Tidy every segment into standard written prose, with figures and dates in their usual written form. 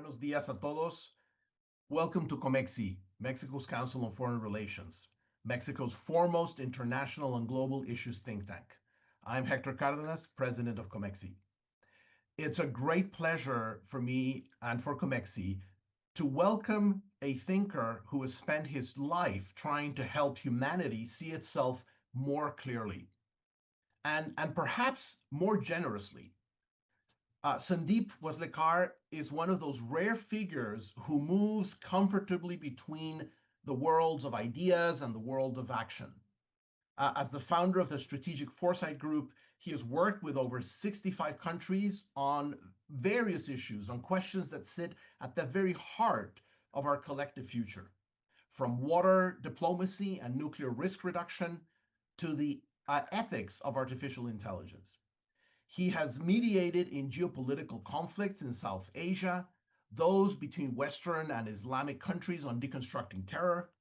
Buenos días a todos. Welcome to COMEXI, Mexico's Council on Foreign Relations, Mexico's foremost international and global issues think tank. I'm Héctor Cárdenas, president of COMEXI. It's a great pleasure for me and for COMEXI to welcome a thinker who has spent his life trying to help humanity see itself more clearly and perhaps more generously. Sundeep Waslekar is one of those rare figures who moves comfortably between the worlds of ideas and the world of action. As the founder of the Strategic Foresight Group, he has worked with over 65 countries on various issues, on questions that sit at the very heart of our collective future, from water diplomacy and nuclear risk reduction to the ethics of artificial intelligence. He has mediated in geopolitical conflicts in South Asia, those between Western and Islamic countries on deconstructing terror,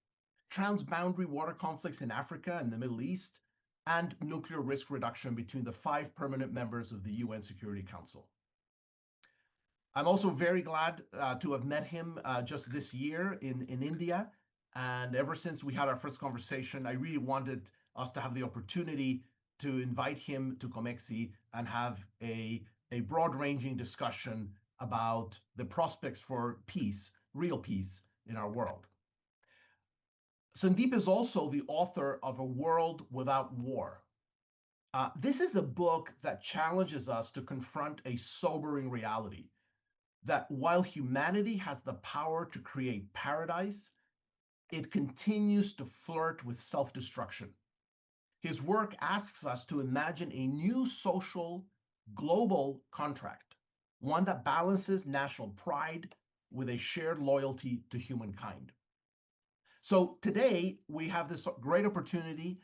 transboundary water conflicts in Africa and the Middle East, and nuclear risk reduction between the 5 permanent members of the UN Security Council. I'm also very glad to have met him just this year in India. And ever since we had our first conversation, I really wanted us to have the opportunity to invite him to COMEXI and have a broad-ranging discussion about the prospects for peace, real peace in our world. Sundeep is also the author of A World Without War. This is a book that challenges us to confront a sobering reality, that while humanity has the power to create paradise, it continues to flirt with self-destruction. His work asks us to imagine a new social, global contract, one that balances national pride with a shared loyalty to humankind. So today, we have this great opportunity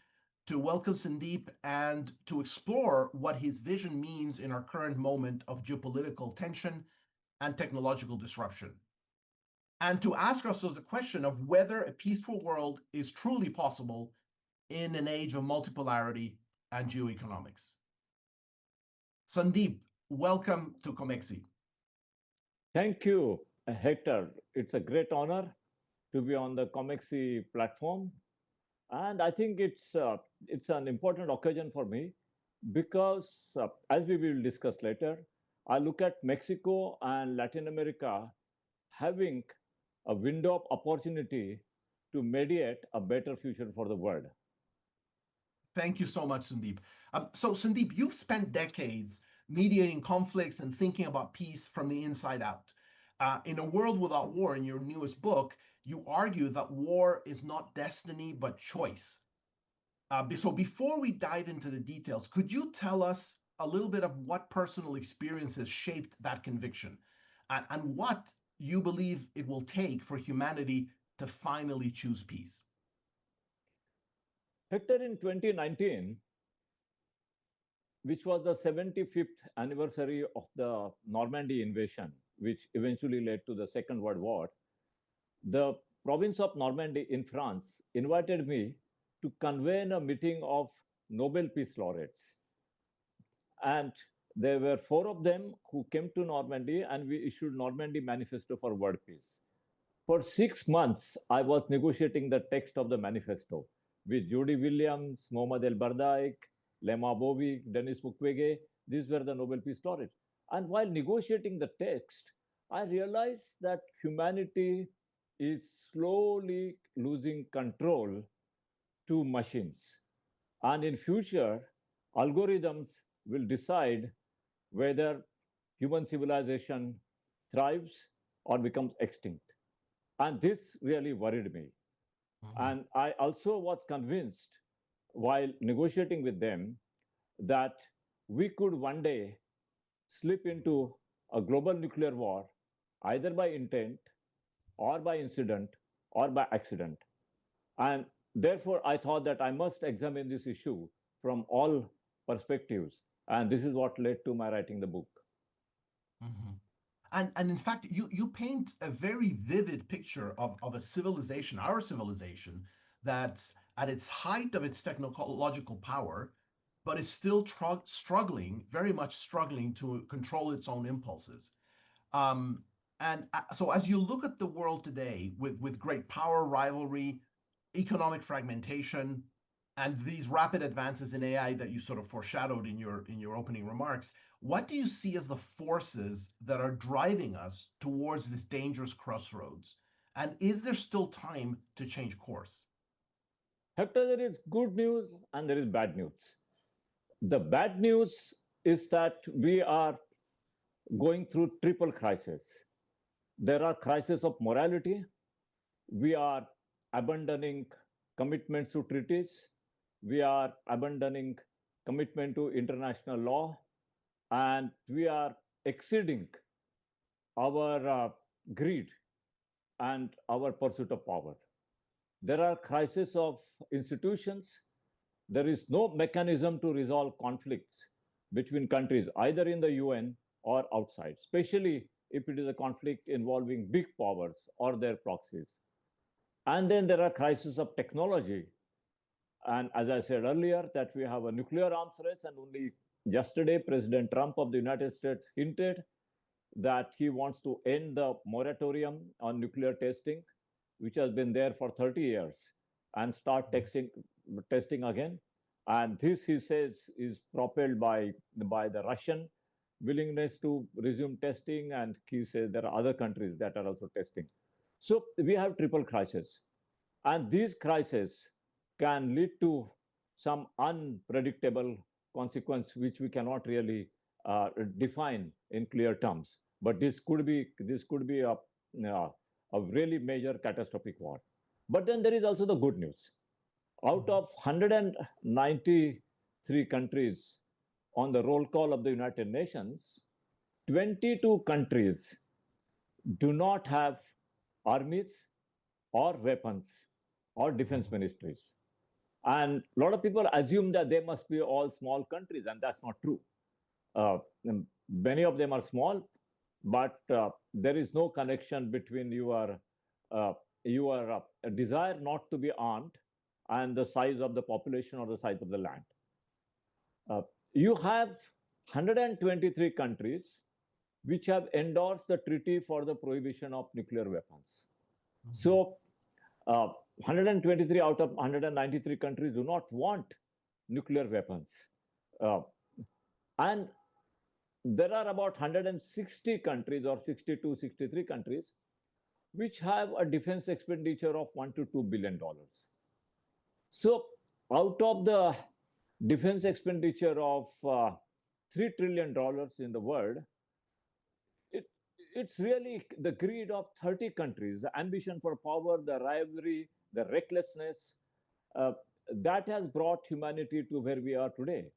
to welcome Sundeep and to explore what his vision means in our current moment of geopolitical tension and technological disruption, and to ask ourselves a question of whether a peaceful world is truly possible in an age of multipolarity and geoeconomics. Sundeep, welcome to COMEXI. Thank you, Hector. It's a great honor to be on the COMEXI platform. And I think it's an important occasion for me because, as we will discuss later, I look at Mexico and Latin America having a window of opportunity to mediate a better future for the world. Thank you so much, Sundeep. So Sundeep, you've spent decades mediating conflicts and thinking about peace from the inside out. In A World Without War, in your newest book, you argue that war is not destiny, but choice. So before we dive into the details, could you tell us a little bit of what personal experiences shaped that conviction and what you believe it will take for humanity to finally choose peace? Hector, in 2019, which was the 75th anniversary of the Normandy invasion, which eventually led to the Second World War, the province of Normandy in France invited me to convene a meeting of Nobel Peace Laureates. And there were 4 of them who came to Normandy, and we issued Normandy Manifesto for World Peace. For 6 months, I was negotiating the text of the manifesto with Jody Williams, Mohamed El Bardaik, Lema Bovik, Denis Mukwege. These were the Nobel Peace Laureates. And while negotiating the text, I realized that humanity is slowly losing control to machines. And in future, algorithms will decide whether human civilization thrives or becomes extinct. And this really worried me. And I also was convinced while negotiating with them that we could one day slip into a global nuclear war, either by intent or by incident or by accident. And therefore, I thought that I must examine this issue from all perspectives. And this is what led to my writing the book. Mm-hmm. And in fact, you paint a very vivid picture of a civilization, our civilization, that's at its height of its technological power, but is still struggling, very much struggling to control its own impulses. And so as you look at the world today with great power, rivalry, economic fragmentation, and these rapid advances in AI that you sort of foreshadowed in your opening remarks, what do you see as the forces that are driving us towards this dangerous crossroads? And is there still time to change course? Hector, there is good news and there is bad news. The bad news is that we are going through triple crisis. There are crises of morality. We are abandoning commitments to treaties. We are abandoning commitment to international law, and we are exceeding our greed and our pursuit of power. There are crises of institutions. There is no mechanism to resolve conflicts between countries, either in the UN or outside, especially if it is a conflict involving big powers or their proxies. And then there are crises of technology. And as I said earlier, that we have a nuclear arms race, and only yesterday, President Trump of the United States hinted that he wants to end the moratorium on nuclear testing, which has been there for 30 years, and start testing again. And this, he says, is propelled by the Russian willingness to resume testing. And he says there are other countries that are also testing. So we have triple crisis. And these crises can lead to some unpredictable consequence, which we cannot really define in clear terms. But this could be a really major catastrophic war. But then there is also the good news. Out of 193 countries on the roll call of the United Nations, 22 countries do not have armies or weapons or defense ministries. And a lot of people assume that they must be all small countries, and that's not true. Many of them are small, but there is no connection between your desire not to be armed and the size of the population or the size of the land. You have 123 countries which have endorsed the treaty for the prohibition of nuclear weapons. Mm-hmm. So 123 out of 193 countries do not want nuclear weapons. And there are about 160 countries or 62, 63 countries which have a defense expenditure of $1 to $2 billion. So out of the defense expenditure of $3 trillion in the world, it's really the greed of 30 countries, the ambition for power, the rivalry, the recklessness, that has brought humanity to where we are today.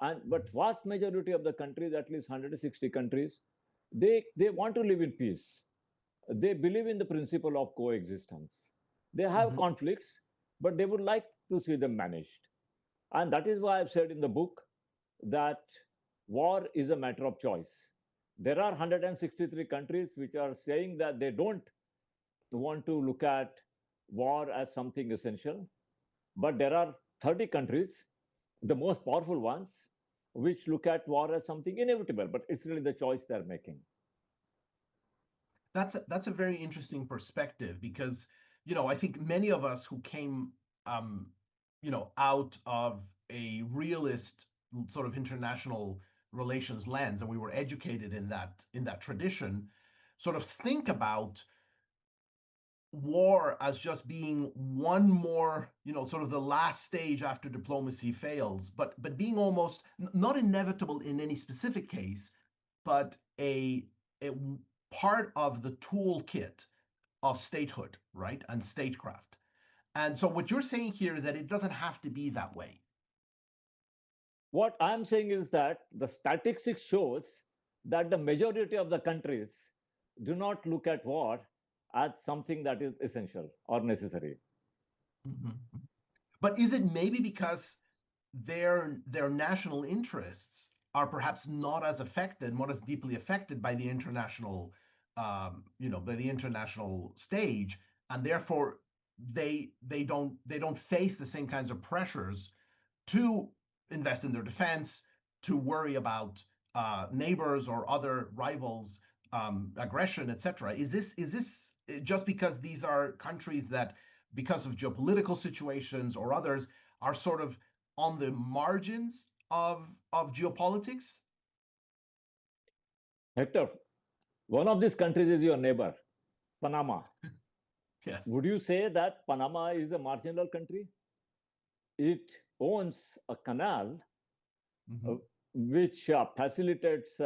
But vast majority of the countries, at least 160 countries, they want to live in peace. They believe in the principle of coexistence. They have conflicts, but they would like to see them managed. And that is why I've said in the book that war is a matter of choice. There are 163 countries which are saying that they don't want to look at war as something essential. But there are 30 countries, the most powerful ones, which look at war as something inevitable, but it's really the choice they're making. That's a very interesting perspective because, I think many of us who came, out of a realist sort of international relations lens, and we were educated in that tradition, sort of think about war as just being one more, sort of the last stage after diplomacy fails, but being almost not inevitable in any specific case, but a part of the toolkit of statehood, right, and statecraft. And so what you're saying here is that it doesn't have to be that way. What I'm saying is that the statistics shows that the majority of the countries do not look at war as something that is essential or necessary. Mm-hmm. But is it maybe because their national interests are perhaps not as affected, not as deeply affected by the international, by the international stage, and therefore they don't face the same kinds of pressures to invest in their defense, to worry about neighbors or other rivals aggression, etc. Is this just because these are countries that, because of geopolitical situations or others, are sort of on the margins of geopolitics? Hector, one of these countries is your neighbor, Panama. Yes. Would you say that Panama is a marginal country? It owns a canal which facilitates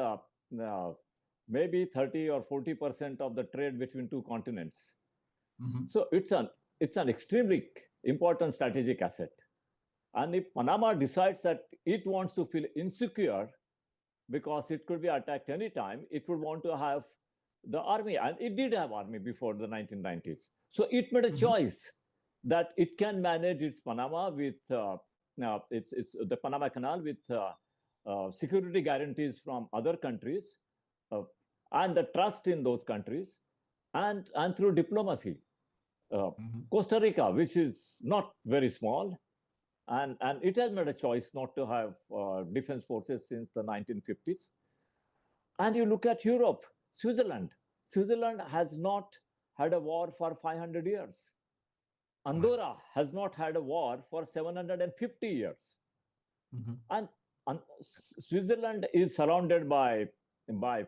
maybe 30 or 40% of the trade between two continents. So it's an extremely important strategic asset. And if Panama decides that it wants to feel insecure because it could be attacked anytime, it would want to have the army. And it did have army before the 1990s. So it made a choice that it can manage its Panama with it's the Panama Canal with security guarantees from other countries and the trust in those countries and through diplomacy. Costa Rica, which is not very small, and it has made a choice not to have defense forces since the 1950s. And you look at Europe, Switzerland. Switzerland has not had a war for 500 years. Andorra has not had a war for 750 years. And Switzerland is surrounded by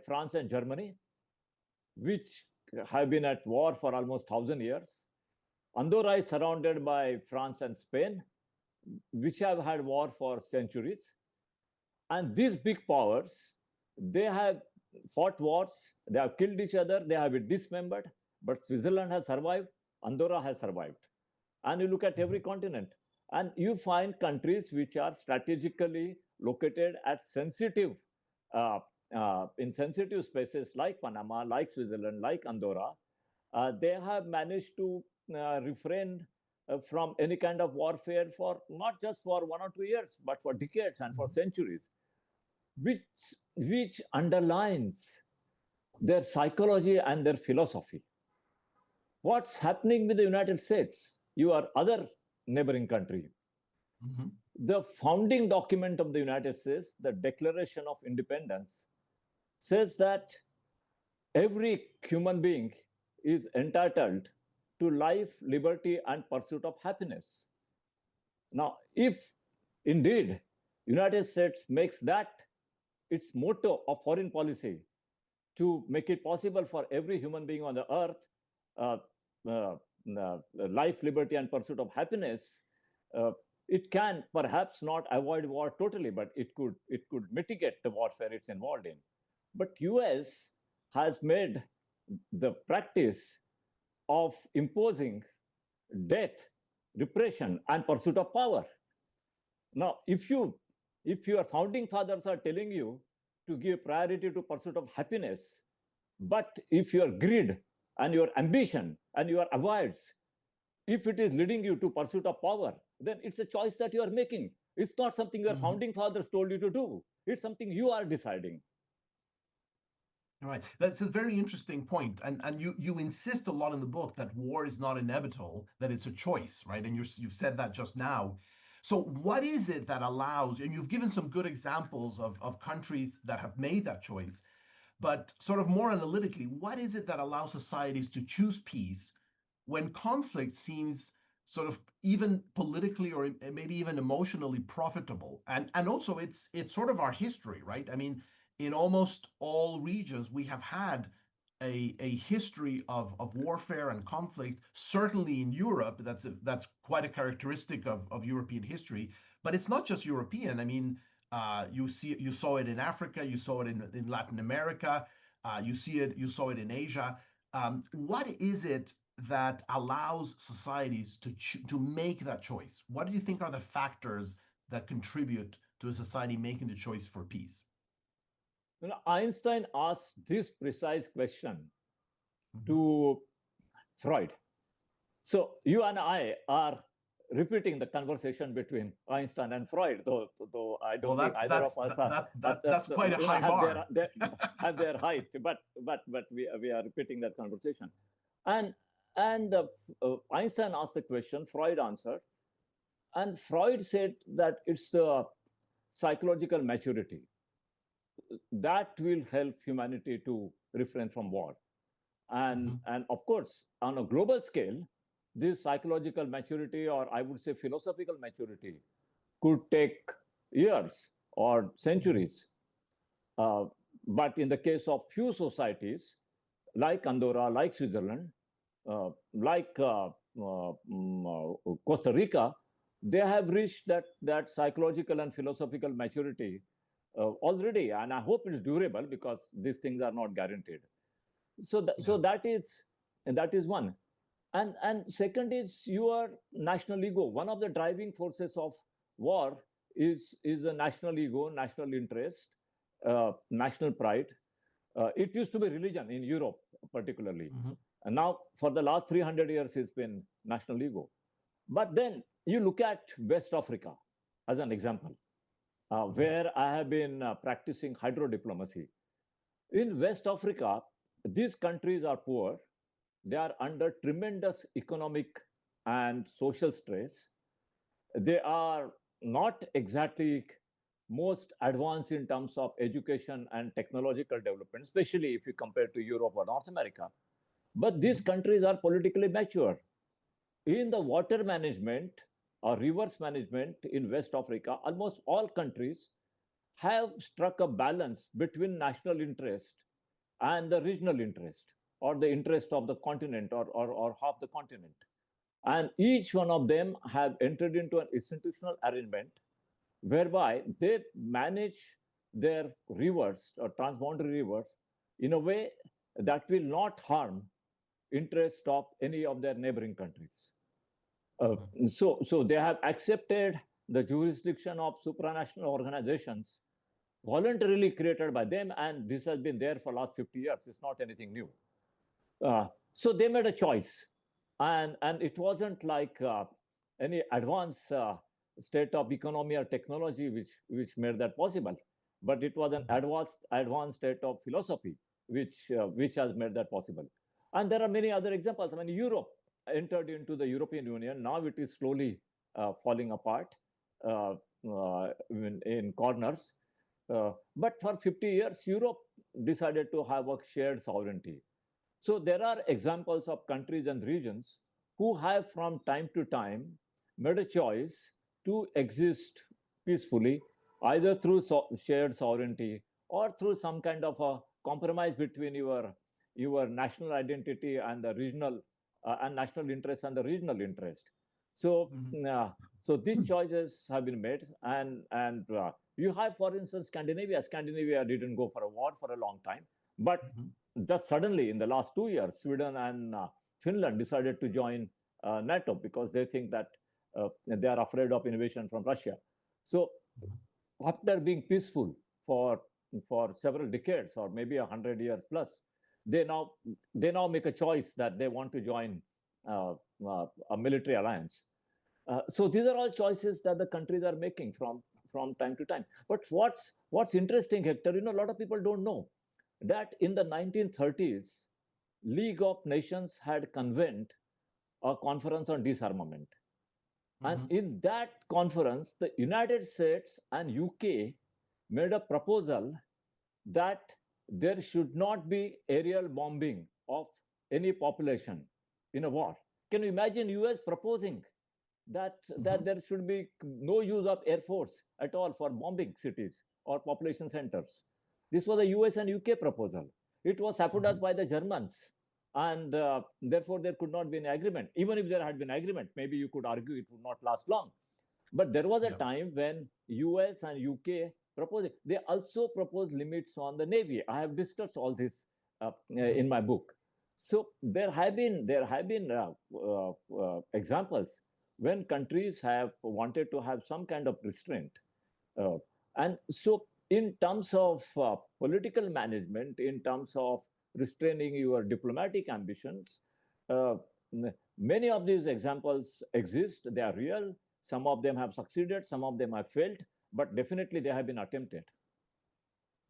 France and Germany, which have been at war for almost 1,000 years. Andorra is surrounded by France and Spain, which have had war for centuries. And these big powers, they have fought wars, they have killed each other, they have been dismembered, but Switzerland has survived, Andorra has survived. And you look at every continent, and you find countries which are strategically located at sensitive, in sensitive spaces like Panama, like Switzerland, like Andorra. They have managed to refrain from any kind of warfare for not just for 1 or 2 years, but for decades and for centuries, which underlines their psychology and their philosophy. What's happening with the United States, your other neighboring country? The founding document of the United States, the Declaration of Independence, says that every human being is entitled to life, liberty, and pursuit of happiness. Now, if indeed United States makes that its motto of foreign policy to make it possible for every human being on the earth, life, liberty, and pursuit of happiness, it can perhaps not avoid war totally, but it could mitigate the warfare it's involved in. But US has made the practice of imposing death, repression, and pursuit of power. Now, if your founding fathers are telling you to give priority to pursuit of happiness, but if your greed and your ambition and your avoids, if it is leading you to pursuit of power, then it's a choice that you are making. It's not something your founding fathers told you to do. It's something you are deciding. All right, that's a very interesting point, and you insist a lot in the book that war is not inevitable, that it's a choice, right? And you said that just now. So what is it that allows, and you've given some good examples of countries that have made that choice, but sort of more analytically, what is it that allows societies to choose peace when conflict seems sort of even politically or maybe even emotionally profitable? And also it's sort of our history, right? I mean, in almost all regions, we have had a history of warfare and conflict. Certainly in Europe, that's quite a characteristic of European history. But it's not just European. I mean, you saw it in Africa, you saw it in Latin America, you saw it in Asia. What is it that allows societies to make that choice? What do you think are the factors that contribute to a society making the choice for peace? Einstein asked this precise question to Freud. So you and I are repeating the conversation between Einstein and Freud, though I don't think either of us that's quite a high bar. have their height, but we are repeating that conversation. And Einstein asked the question, Freud answered, and Freud said that it's the psychological maturity that will help humanity to refrain from war. And of course, on a global scale, this psychological maturity, or I would say philosophical maturity, could take years or centuries. Uh, but in the case of few societies, like Andorra, like Switzerland, like Costa Rica, they have reached that psychological and philosophical maturity already, and I hope it's durable because these things are not guaranteed. So that is one, and second is your national ego. One of the driving forces of war is a national ego, national interest, national pride. It used to be religion in Europe, particularly. And now, for the last 300 years, it's been national ego. But then you look at West Africa as an example, where I have been practicing hydro diplomacy. In West Africa, these countries are poor. They are under tremendous economic and social stress. They are not exactly most advanced in terms of education and technological development, especially if you compare to Europe or North America. But these countries are politically mature. In the water management or rivers management in West Africa, almost all countries have struck a balance between national interest and the regional interest, or the interest of the continent, or half the continent. And each one of them have entered into an institutional arrangement whereby they manage their rivers or transboundary rivers in a way that will not harm interest of any of their neighboring countries. So they have accepted the jurisdiction of supranational organizations voluntarily created by them, and this has been there for last 50 years. It's not anything new. So they made a choice, and it wasn't like any advanced state of economy or technology which made that possible, but it was an advanced state of philosophy which has made that possible. And there are many other examples. I mean, Europe entered into the European Union. Now it is slowly falling apart in corners. But for 50 years, Europe decided to have a shared sovereignty. So there are examples of countries and regions who have from time to time made a choice to exist peacefully, either through shared sovereignty or through some kind of a compromise between your national identity and the regional and national interest and the regional interest. So so these choices have been made, and you have, for instance, Scandinavia. Scandinavia didn't go for a war for a long time, but just suddenly in the last 2 years, Sweden and Finland decided to join NATO because they think that they are afraid of invasion from Russia. So after being peaceful for several decades or maybe 100 years plus, they now make a choice that they want to join a military alliance. So these are all choices that the countries are making from time to time. But what's interesting, Hector, a lot of people don't know that in the 1930s, League of Nations had convened a conference on disarmament. And in that conference, the United States and UK made a proposal that there should not be aerial bombing of any population in a war. Can you imagine US proposing that there should be no use of air force at all for bombing cities or population centers? This was a US and UK proposal. It was sabotaged by the Germans, and therefore there could not be an agreement. Even if there had been agreement, maybe you could argue it would not last long. But there was a time when US and UK proposed. They also proposed limits on the Navy. I have discussed all this in my book. So there have been examples when countries have wanted to have some kind of restraint. And so in terms of political management, in terms of restraining your diplomatic ambitions, many of these examples exist. They are real. Some of them have succeeded, some of them have failed, but definitely they have been attempted.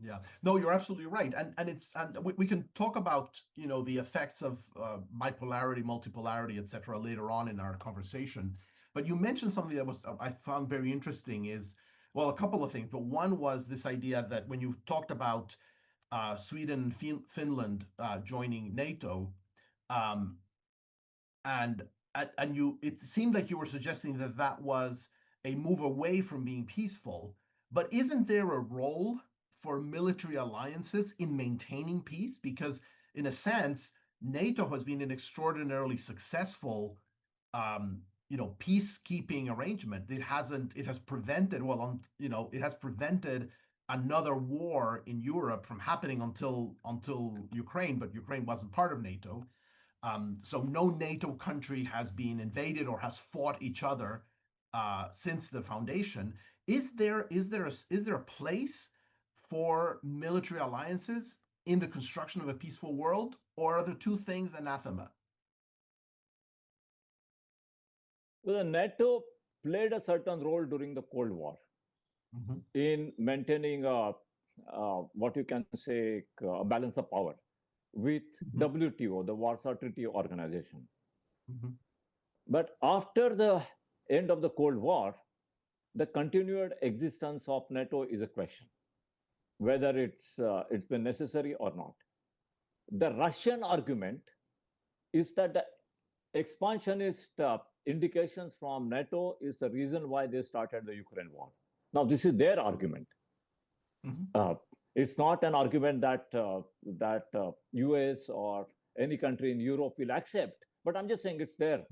Yeah, no, you're absolutely right, and we can talk about the effects of bipolarity, multipolarity, etc. later on in our conversation. But you mentioned something that I found very interesting. Is, well, a couple of things, but one was this idea that when you talked about Sweden, Finland joining NATO, um, and it seemed like you were suggesting that that was a move away from being peaceful. But isn't there a role for military alliances in maintaining peace? Because in a sense, NATO has been an extraordinarily successful, peacekeeping arrangement. It has prevented, it has prevented another war in Europe from happening until Ukraine, but Ukraine wasn't part of NATO. So no NATO country has been invaded or has fought each other since the foundation. Is there a place for military alliances in the construction of a peaceful world, or are the two things anathema? Well, the NATO played a certain role during the Cold War in maintaining what you can say a balance of power with WTO, the Warsaw Treaty Organization. But after the end of the Cold War, the continued existence of NATO is a question, whether it's been necessary or not. The Russian argument is that the expansionist indications from NATO is the reason why they started the Ukraine war. Now, this is their argument. It's not an argument that US or any country in Europe will accept. But I'm just saying it's their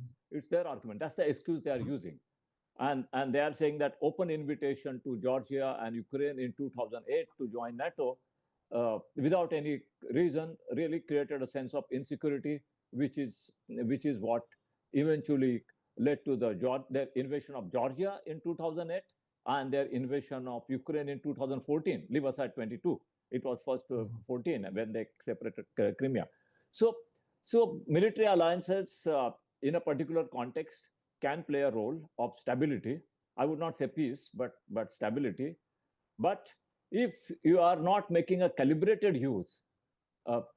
argument. That's the excuse they are using. And they are saying that open invitation to Georgia and Ukraine in 2008 to join NATO without any reason really created a sense of insecurity, which is what eventually led to their invasion of Georgia in 2008 and their invasion of Ukraine in 2014. Leave aside 22. It was first 14 when they separated Crimea. So military alliances in a particular context can play a role of stability. I would not say peace, but stability. But if you are not making a calibrated use,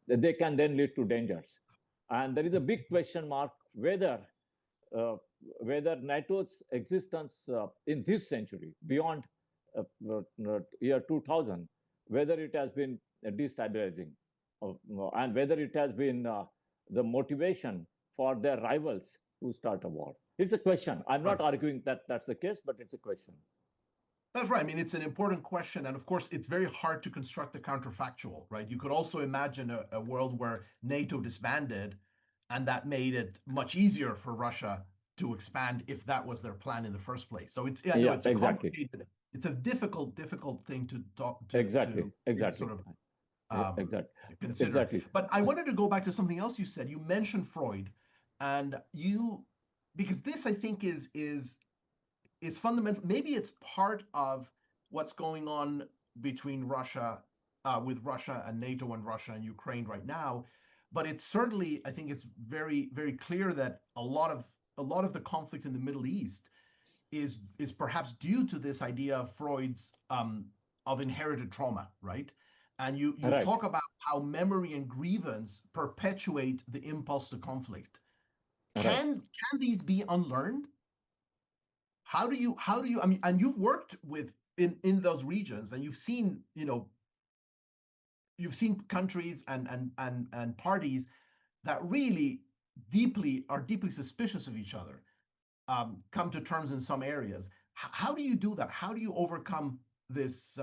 they can then lead to dangers. And there is a big question mark whether NATO's existence in this century, beyond year 2000, whether it has been destabilizing and whether it has been the motivation for their rivals to start a war. It's a question. I'm not arguing that that's the case, but it's a question. That's right. I mean, it's an important question. And of course, it's very hard to construct the counterfactual, right? You could also imagine a world where NATO disbanded, and that made it much easier for Russia to expand if that was their plan in the first place. So it's exactly. complicated. It's a difficult thing to talk to. Exactly. Sort of consider. Exactly. But I wanted to go back to something else you said. You mentioned Freud, and because this I think is fundamental. Maybe it's part of what's going on between Russia, with Russia and NATO, and Russia and Ukraine right now. But it's certainly, I think it's very, very clear that a lot of the conflict in the Middle East is perhaps due to this idea of Freud's of inherited trauma, right? And you talk about how memory and grievance perpetuate the impulse to conflict. Can these be unlearned? How do you I mean, and you've worked in those regions, and you've seen countries and parties that really are deeply suspicious of each other, come to terms in some areas. How do you do that? How do you overcome this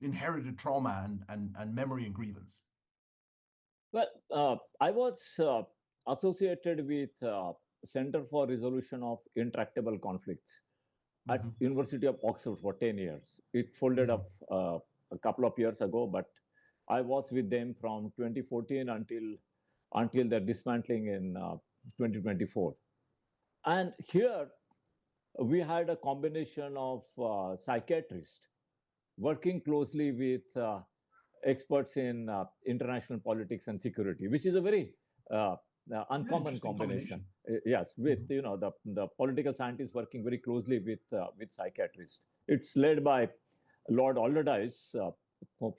inherited trauma and memory and grievance? Well, I was associated with Center for Resolution of Intractable Conflicts at University of Oxford for 10 years. It folded up a couple of years ago, but I was with them from 2014 until their dismantling in 2024. And here we had a combination of psychiatrists working closely with experts in international politics and security, which is a very uncommon combination. Yes, with the political scientists working very closely with psychiatrists. It's led by Lord Allardyce,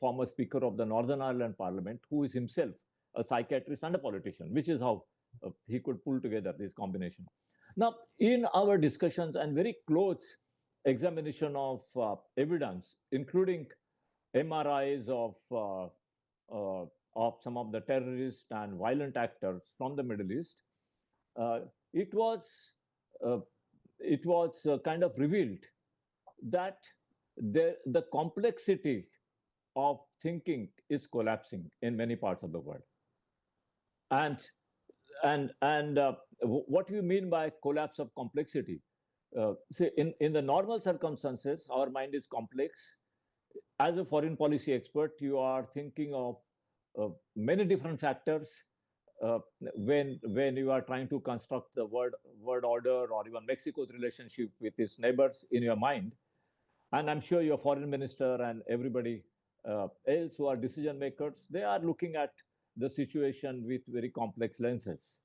former Speaker of the Northern Ireland Parliament, who is himself a psychiatrist and a politician, which is how he could pull together this combination. Now, in our discussions and very close examination of evidence, including MRIs of some of the terrorists and violent actors from the Middle East, uh, it was uh, kind of revealed that the complexity of thinking is collapsing in many parts of the world. And what do you mean by collapse of complexity? See, in the normal circumstances, our mind is complex. As a foreign policy expert, you are thinking of many different factors when you are trying to construct the world order or even Mexico's relationship with its neighbors in your mind. And I'm sure your foreign minister and everybody else who are decision makers, they are looking at the situation with very complex lenses.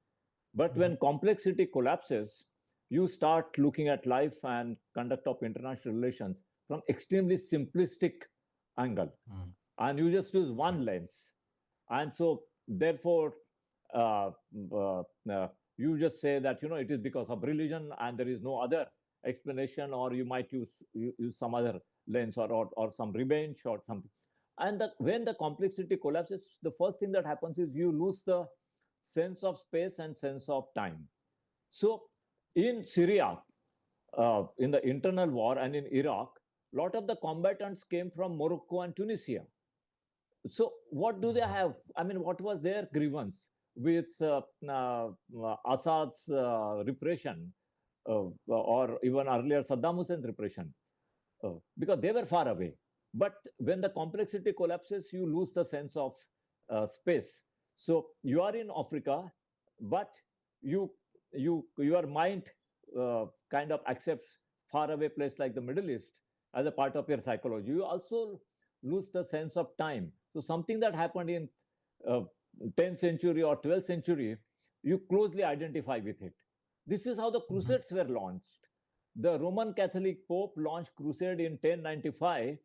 But when complexity collapses, you start looking at life and conduct of international relations from extremely simplistic angle, and you just use one lens. And so therefore uh, uh, uh, you just say that it is because of religion and there is no other explanation, or you might use some other lens, or some revenge or something. And when the complexity collapses, the first thing that happens is you lose the sense of space and sense of time. So in Syria, in the internal war, and in Iraq, a lot of the combatants came from Morocco and Tunisia. So what do they have? I mean, what was their grievance with Assad's repression, or even earlier Saddam Hussein's repression? Because they were far away. But when the complexity collapses, you lose the sense of space. So you are in Africa, but your mind kind of accepts far away place like the Middle East as a part of your psychology. You also lose the sense of time. So something that happened in uh, 10th century or 12th century, you closely identify with it. This is how the Crusades were launched. The Roman Catholic Pope launched crusade in 1095,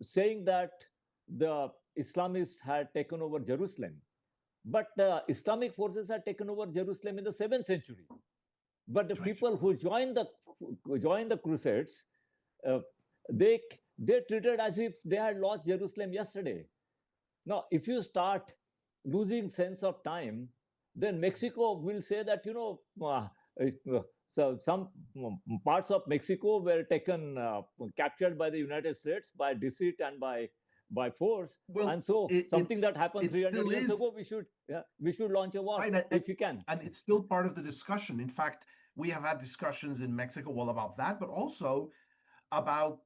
saying that the Islamists had taken over Jerusalem. But Islamic forces had taken over Jerusalem in the 7th century. But the people who joined the Crusades, uh, they treated as if they had lost Jerusalem yesterday. Now, if you start losing sense of time, then Mexico will say that so some parts of Mexico were captured by the United States by deceit and by force. Well, and so something that happened 300 years ago, we should launch a war, right, if you can. And it's still part of the discussion. In fact, we have had discussions in Mexico all about that, but also about,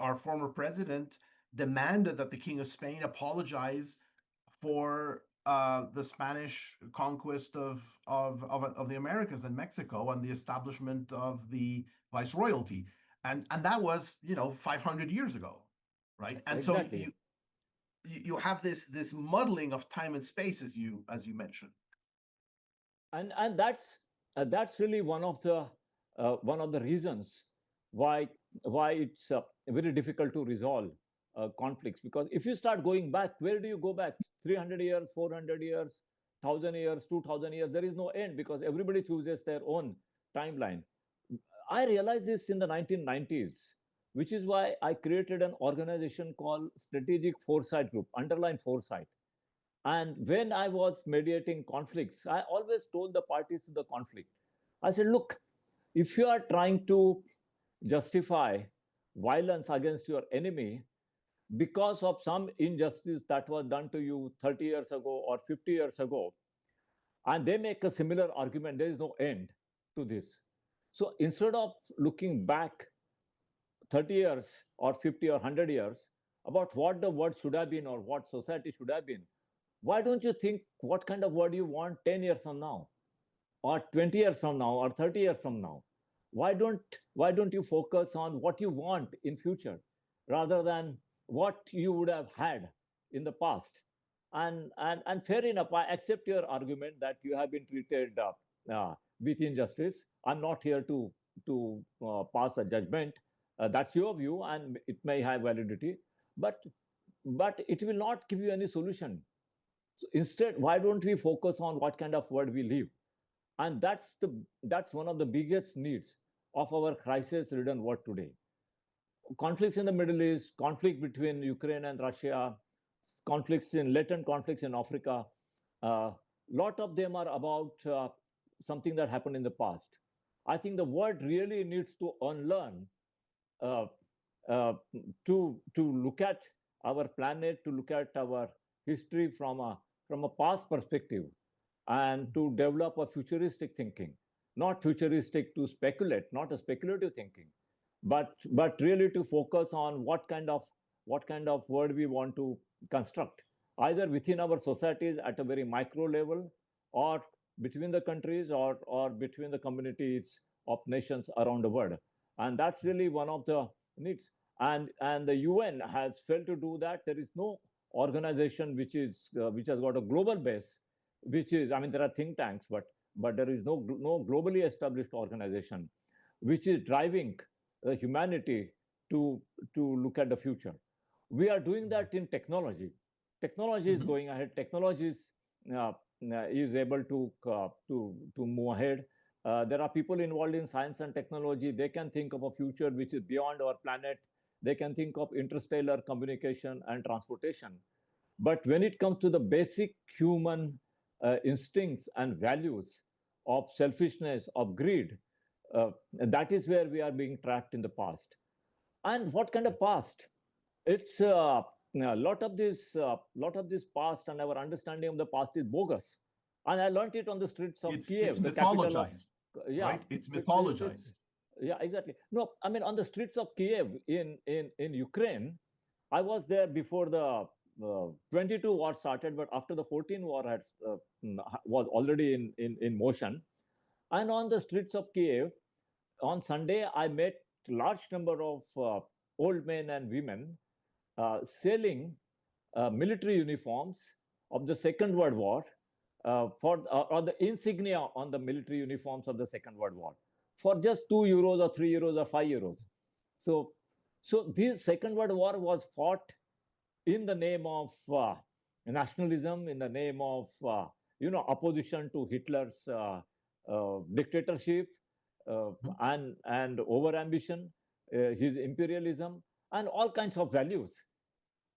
our former president demanded that the King of Spain apologize for the Spanish conquest of the Americas and Mexico and the establishment of the viceroyalty, and that was 500 years ago, right? And exactly. So you have this muddling of time and space, as you mentioned, and that's really one of the reasons why it's very difficult to resolve conflicts. Because if you start going back, where do you go back? 300 years, 400 years, 1000 years, 2000 years, there is no end, because everybody chooses their own timeline. I realized this in the 1990s, which is why I created an organization called Strategic Foresight Group, underline foresight. And when I was mediating conflicts, I always told the parties to the conflict, I said, look, if you are trying to justify violence against your enemy because of some injustice that was done to you 30 years ago or 50 years ago, and they make a similar argument, there is no end to this. So instead of looking back 30 years or 50 or 100 years about what the world should have been or what society should have been, why don't you think what kind of world you want 10 years from now, or 20 years from now, or 30 years from now? Why don't you focus on what you want in future rather than what you would have had in the past? And fair enough, I accept your argument that you have been treated with injustice. I'm not here to pass a judgment. That's your view, and it may have validity, but it will not give you any solution. So instead, why don't we focus on what kind of world we live? And that's one of the biggest needs of our crisis-ridden world today. conflicts in the Middle East, conflict between Ukraine and Russia, latent conflicts in Africa. Lot of them are about something that happened in the past. I think the world really needs to unlearn uh, uh, to look at our planet, to look at our history from a past perspective, and to develop a futuristic thinking, not futuristic to speculate, not a speculative thinking, but really to focus on what kind of world we want to construct, either within our societies at a very micro level, or between the countries, or between the communities of nations around the world. And that's really one of the needs. And the UN has failed to do that. There is no organization which has got a global base, which is, I mean, there are think tanks, but there is no globally established organization which is driving humanity to look at the future. We are doing that in technology. Technology is going ahead. Technology is able to move ahead. There are people involved in science and technology. They can think of a future which is beyond our planet. They can think of interstellar communication and transportation. But when it comes to the basic human instincts and values of selfishness, of greed, that is where we are being trapped in the past. And what kind of past? It's a lot of this past, and our understanding of the past is bogus. And I learned it on the streets of Kiev, it's the capital of, mythologized, yeah, right? It's mythologized. yeah, exactly. No, I mean, on the streets of Kiev in Ukraine, I was there before the 22 war started, but after the 14 war was already in motion. And on the streets of Kiev, on Sunday, I met large number of old men and women selling military uniforms of the Second World War, or the insignia on the military uniforms of the Second World War, for just €2 or €3 or €5. So this Second World War was fought in the name of nationalism, in the name of opposition to Hitler's dictatorship, and over ambition, his imperialism, and all kinds of values.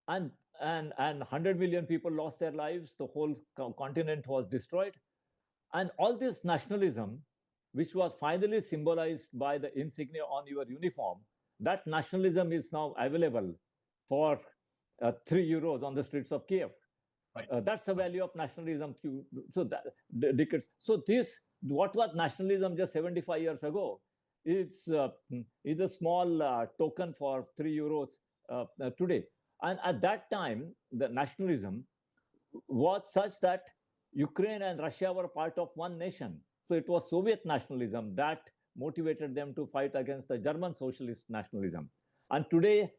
And 100 million people lost their lives. The whole continent was destroyed. And all this nationalism, which was finally symbolized by the insignia on your uniform, that nationalism is now available for €3 on the streets of Kiev. Right. That's the value of nationalism. So that decades. So this, what was nationalism just 75 years ago, it's a small token for €3 today. And at that time, the nationalism was such that Ukraine and Russia were part of one nation. So it was Soviet nationalism that motivated them to fight against the German socialist nationalism. And today,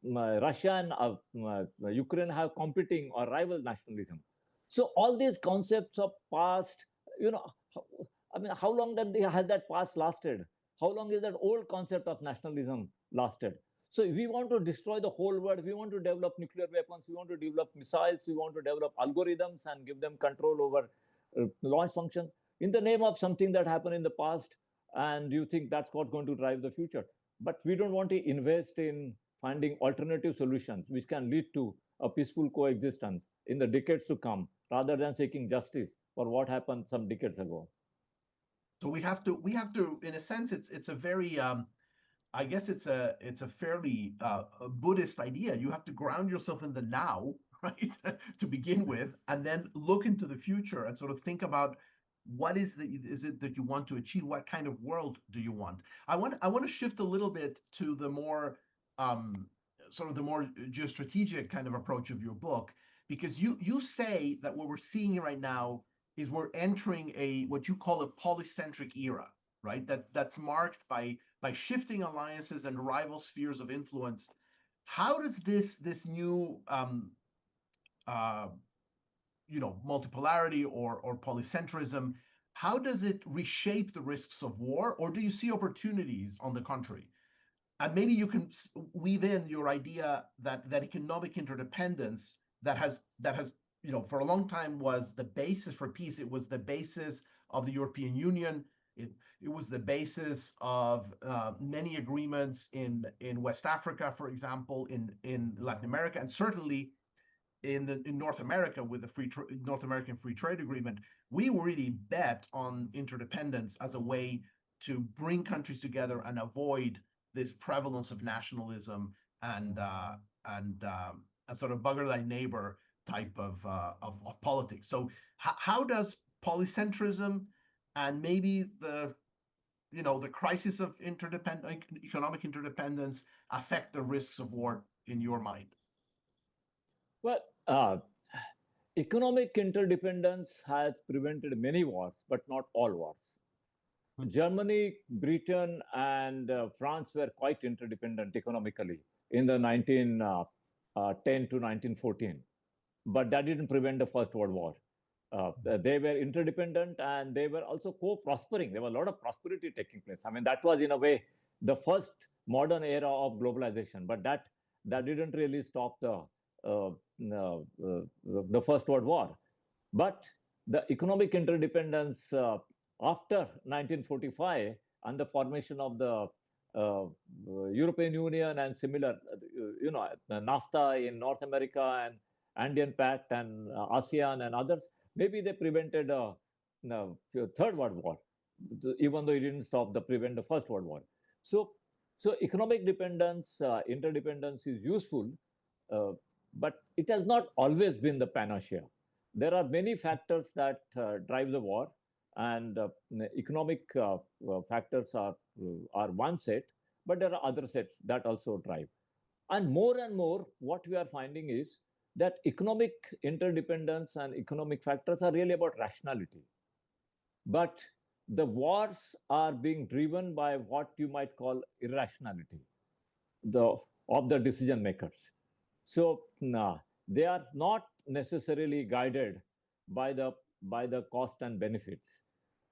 Russia and Ukraine have competing or rival nationalism. So all these concepts of past, I mean, how long has that past lasted? How long is that old concept of nationalism lasted? So if we want to destroy the whole world, we want to develop nuclear weapons, we want to develop missiles, we want to develop algorithms and give them control over launch function in the name of something that happened in the past, and you think that's what's going to drive the future. But we don't want to invest in finding alternative solutions which can lead to a peaceful coexistence in the decades to come, rather than seeking justice for what happened some decades ago. So we have to, in a sense, it's a very, I guess it's a fairly Buddhist idea. You have to ground yourself in the now, right, to begin with, and then look into the future and sort of think about what is it that you want to achieve? What kind of world do you want? I want to shift a little bit to the more sort of the more geostrategic kind of approach of your book, because you say that what we're seeing right now is we're entering what you call a polycentric era, right? That's marked by shifting alliances and rival spheres of influence. How does this new multipolarity or polycentrism, how does it reshape the risks of war, or do you see opportunities on the contrary? And maybe you can weave in your idea that economic interdependence that has for a long time was the basis for peace. It was the basis of the European Union. it was the basis of many agreements in West Africa, for example, in Latin America, and certainly in North America with the North American Free Trade Agreement. We really bet on interdependence as a way to bring countries together and avoid this prevalence of nationalism and sort of bugger thy neighbor type of politics. So how does polycentrism and maybe the crisis of economic interdependence affect the risks of war in your mind? Well, economic interdependence has prevented many wars, but not all wars. Germany, Britain, and France were quite interdependent economically in the 1910 to 1914, but that didn't prevent the First World War. They were interdependent and they were also co-prospering. There was a lot of prosperity taking place. I mean, that was in a way the first modern era of globalization, but that didn't really stop the First World War. But the economic interdependence after 1945 and the formation of the European Union and similar, NAFTA in North America and Andean Pact and ASEAN and others, maybe they prevented a Third World War, even though it didn't prevent the First World War. So economic interdependence is useful, but it has not always been the panacea. There are many factors that drive the war, and economic factors are one set, but there are other sets that also drive. And more, what we are finding is that economic interdependence and economic factors are really about rationality. But the wars are being driven by what you might call irrationality of the decision makers. So they are not necessarily guided by the cost and benefits.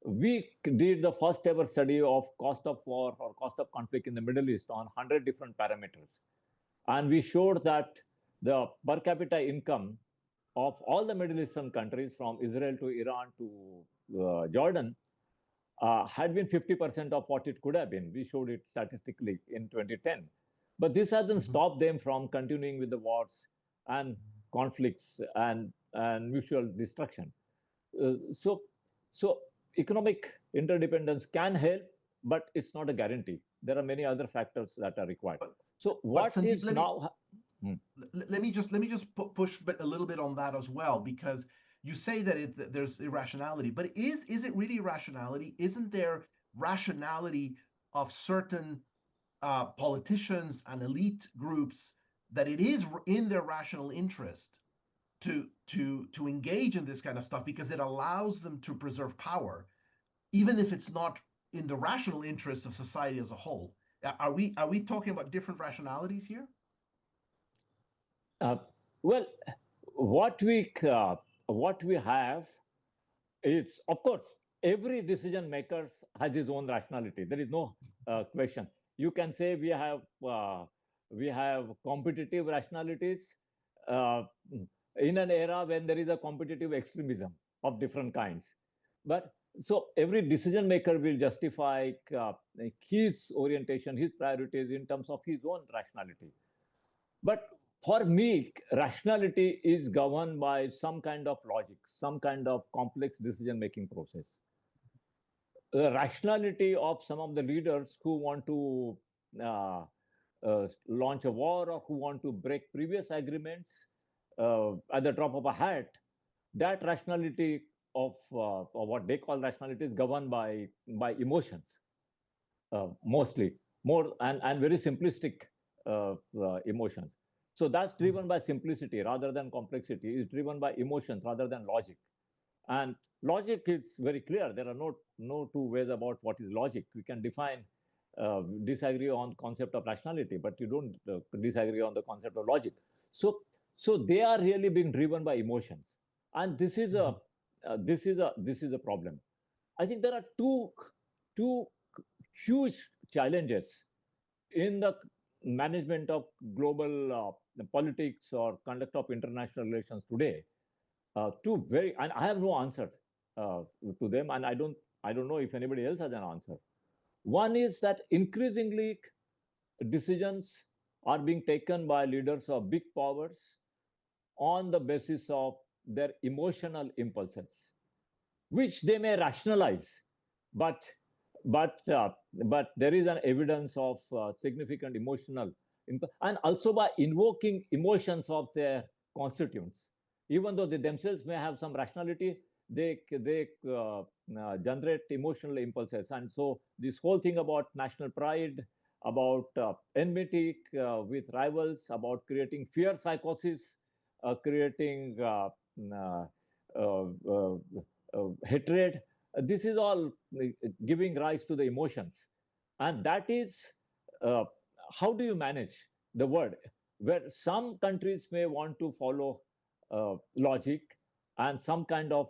We did the first ever study of cost of war or cost of conflict in the Middle East on 100 different parameters. And we showed that the per capita income of all the Middle Eastern countries, from Israel to Iran to Jordan, had been 50% of what it could have been. We showed it statistically in 2010. But this hasn't stopped them from continuing with the wars and conflicts and mutual destruction. So economic interdependence can help, but it's not a guarantee. There are many other factors that are required. So what Sundeep, is now? Let me just push a little bit on that as well, because you say that there's irrationality, but is it really irrationality? Isn't there rationality of certain politicians and elite groups that it is in their rational interest to engage in this kind of stuff because it allows them to preserve power, even if it's not in the rational interest of society as a whole? Are we talking about different rationalities here? Well, what we have is, of course, every decision maker has his own rationality. There is no question. You can say we have competitive rationalities in an era when there is a competitive extremism of different kinds. But so every decision maker will justify his orientation, his priorities in terms of his own rationality. But for me, rationality is governed by some kind of logic, some kind of complex decision-making process. The rationality of some of the leaders who want to launch a war or who want to break previous agreements at the drop of a hat, that rationality of what they call rationality is governed by emotions, mostly, more and very simplistic emotions. So that's driven by simplicity rather than complexity. It's driven by emotions rather than logic. And logic is very clear. There are no two ways about what is logic. We can disagree on concept of rationality, but you don't disagree on the concept of logic. So they are really being driven by emotions, and this is a problem. I think there are two huge challenges in the management of global politics or conduct of international relations today. And I have no answer to them, and I don't I don't know if anybody else has an answer. One is that increasingly decisions are being taken by leaders of big powers on the basis of their emotional impulses, which they may rationalize, but but uh, but there is an evidence of significant emotional and also by invoking emotions of their constituents, even though they themselves may have some rationality, they generate emotional impulses. And so this whole thing about national pride, about enmity with rivals, about creating fear psychosis, creating uh, uh, uh, hatred, this is all giving rise to the emotions. And that is uh, how do you manage the word, where some countries may want to follow logic and some kind of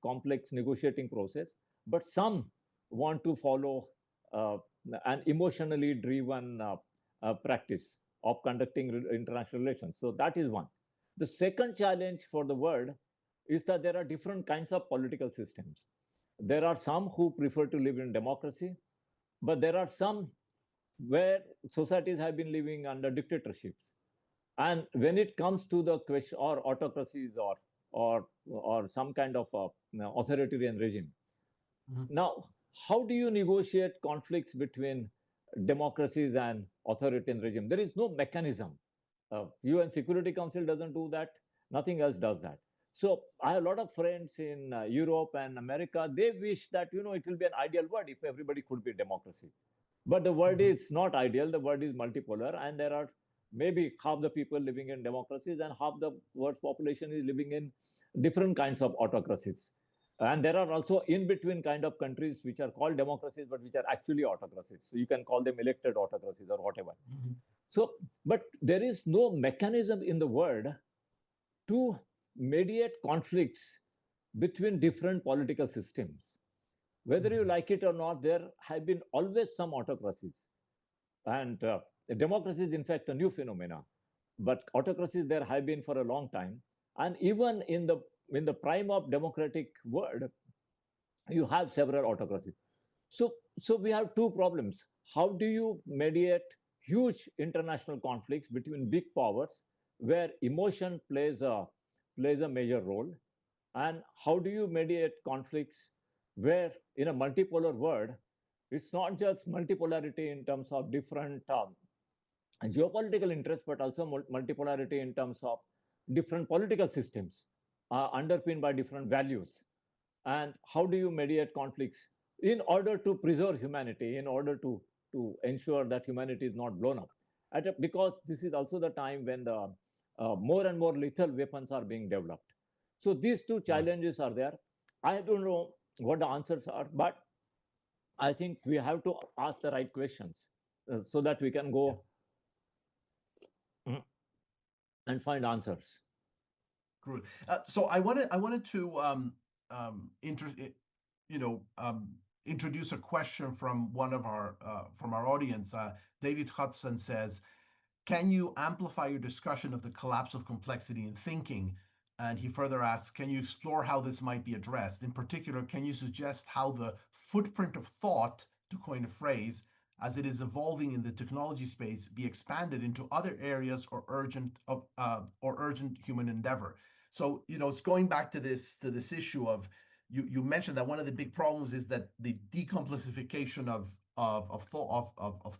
complex negotiating process, but some want to follow uh, an emotionally driven practice of conducting international relations. So that is one. The second challenge for the world is that there are different kinds of political systems. There are some who prefer to live in democracy, but there are some where societies have been living under dictatorships. And when it comes to the question, or autocracies, or some kind of authoritarian regime, now how do you negotiate conflicts between democracies and authoritarian regime? There is no mechanism. UN Security Council doesn't do that. Nothing else does that. So I have a lot of friends in Europe and America. They wish that it will be an ideal world if everybody could be democracy. But the world is not ideal. The world is multipolar, and there are maybe half the people living in democracies and half the world's population is living in different kinds of autocracies. And there are also in between kind of countries which are called democracies, but which are actually autocracies. So you can call them elected autocracies or whatever. So, but there is no mechanism in the world to mediate conflicts between different political systems. Whether you like it or not, there have been always some autocracies. And democracy is, in fact, a new phenomena. But autocracies there have been for a long time. And even in the prime of democratic world, you have several autocracies. So we have two problems. How do you mediate huge international conflicts between big powers where emotion plays a major role? And how do you mediate conflicts where in a multipolar world, it's not just multipolarity in terms of different geopolitical interests, but also multipolarity in terms of different political systems underpinned by different values. And how do you mediate conflicts in order to preserve humanity, in order to ensure that humanity is not blown up? Because this is also the time when the more and more lethal weapons are being developed. So these two challenges are there. I don't know what the answers are, but I think we have to ask the right questions so that we can go and find answers. Good. So I wanted to introduce a question from one of our audience. David Hudson says, "Can you amplify your discussion of the collapse of complexity in thinking?" And he further asks, "Can you explore how this might be addressed? In particular, can you suggest how the footprint of thought, to coin a phrase, as it is evolving in the technology space, be expanded into other areas or urgent human endeavor?" So it's going back to this issue of you mentioned that one of the big problems is that the decomplexification of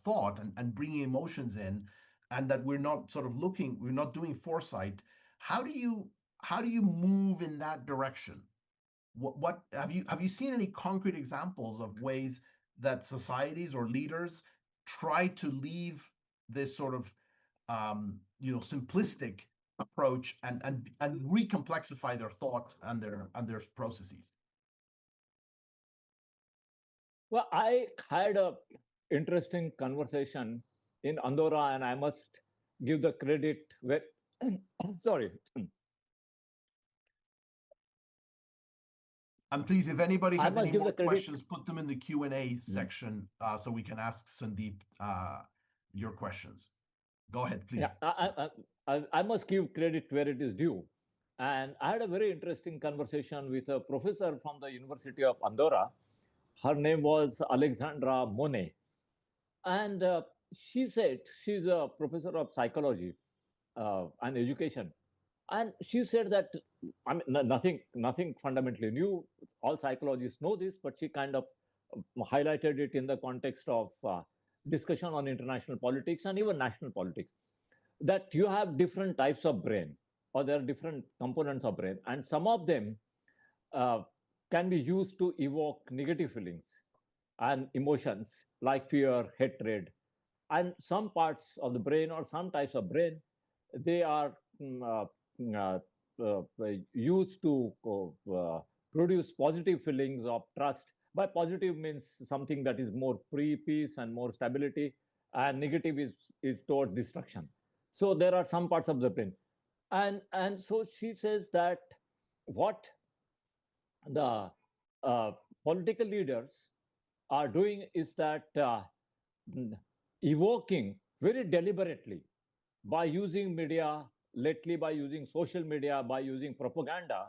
thought and bringing emotions in, and that we're not doing foresight. How do you move in that direction? What have you seen any concrete examples of ways that societies or leaders try to leave this sort of simplistic approach and recomplexify their thought and their processes? Well, I had a interesting conversation in Andorra, and I must give the credit where sorry. And please, if anybody I has must any give more the credit. questions, put them in the Q&A section so we can ask Sundeep your questions. Go ahead, please. Yeah, I must give credit where it is due. And I had a very interesting conversation with a professor from the University of Andorra, Her name was Alexandra Monet. And she said, she's a professor of psychology and education. And she said that, I mean, nothing fundamentally new. All psychologists know this, but she kind of highlighted it in the context of discussion on international politics and even national politics, that you have different types of brain, or there are different components of brain, and some of them uh, can be used to evoke negative feelings and emotions like fear, hatred, and some parts of the brain or some types of brain, they are uh, used to produce positive feelings of trust. By positive means something that is more peace and more stability, and negative is toward destruction. So there are some parts of the brain, and so she says that what the political leaders are doing is that mm, evoking very deliberately, by using media, lately by using social media, by using propaganda,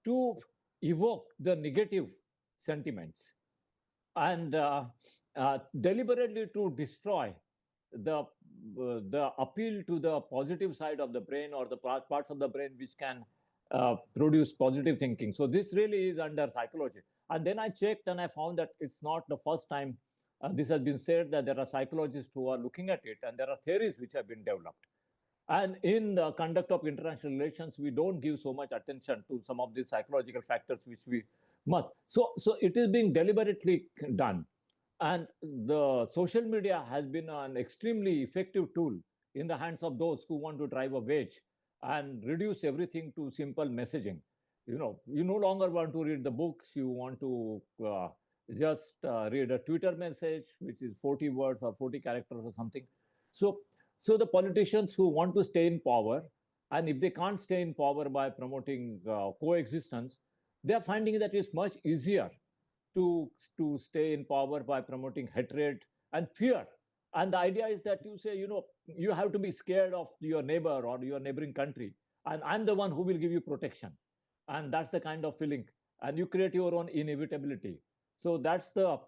to evoke the negative sentiments, and deliberately to destroy the appeal to the positive side of the brain, or the parts of the brain which can produce positive thinking. So this really is under psychology. And then I checked and I found that it's not the first time this has been said, that there are psychologists who are looking at it, and there are theories which have been developed. And in the conduct of international relations, we don't give so much attention to some of these psychological factors which we must. So it is being deliberately done. And the social media has been an extremely effective tool in the hands of those who want to drive a wedge and reduce everything to simple messaging. You no longer want to read the books, you want to just read a Twitter message, which is 40 words or 40 characters or something. So, so the politicians who want to stay in power, and if they can't stay in power by promoting coexistence, they are finding that it's much easier to stay in power by promoting hatred and fear. And the idea is that you say, you have to be scared of your neighbor or your neighboring country, and I'm the one who will give you protection. And that's the kind of feeling, and you create your own inevitability. So that's the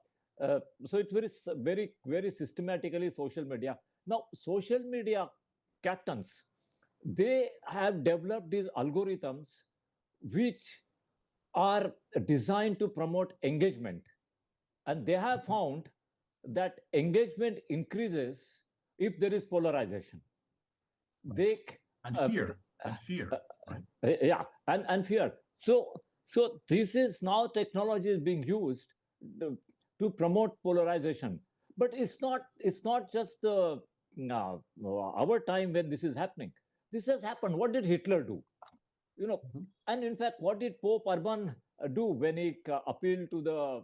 so it's very systematically social media. Now social media captains, they have developed these algorithms which are designed to promote engagement. And they have found that engagement increases if there is polarization. They and fear and fear, right? Yeah, and fear. So this is now technology is being used to, to promote polarization. But it's not just our time when this is happening. This has happened. What did Hitler do? And in fact, what did Pope Urban do when he appealed to the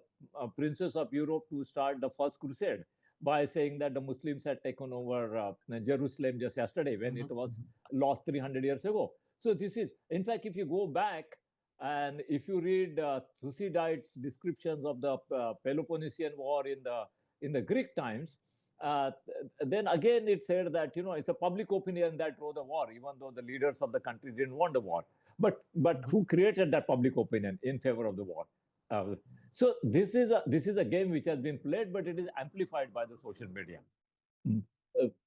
princes of Europe to start the first crusade by saying that the Muslims had taken over Jerusalem just yesterday, when it was lost 300 years ago? So this is, in fact, if you go back and if you read Thucydides' descriptions of the Peloponnesian War in the Greek times, then again it said that it's a public opinion that drove the war, even though the leaders of the country didn't want the war. But who created that public opinion in favor of the war? So this is a game which has been played, but it is amplified by the social media.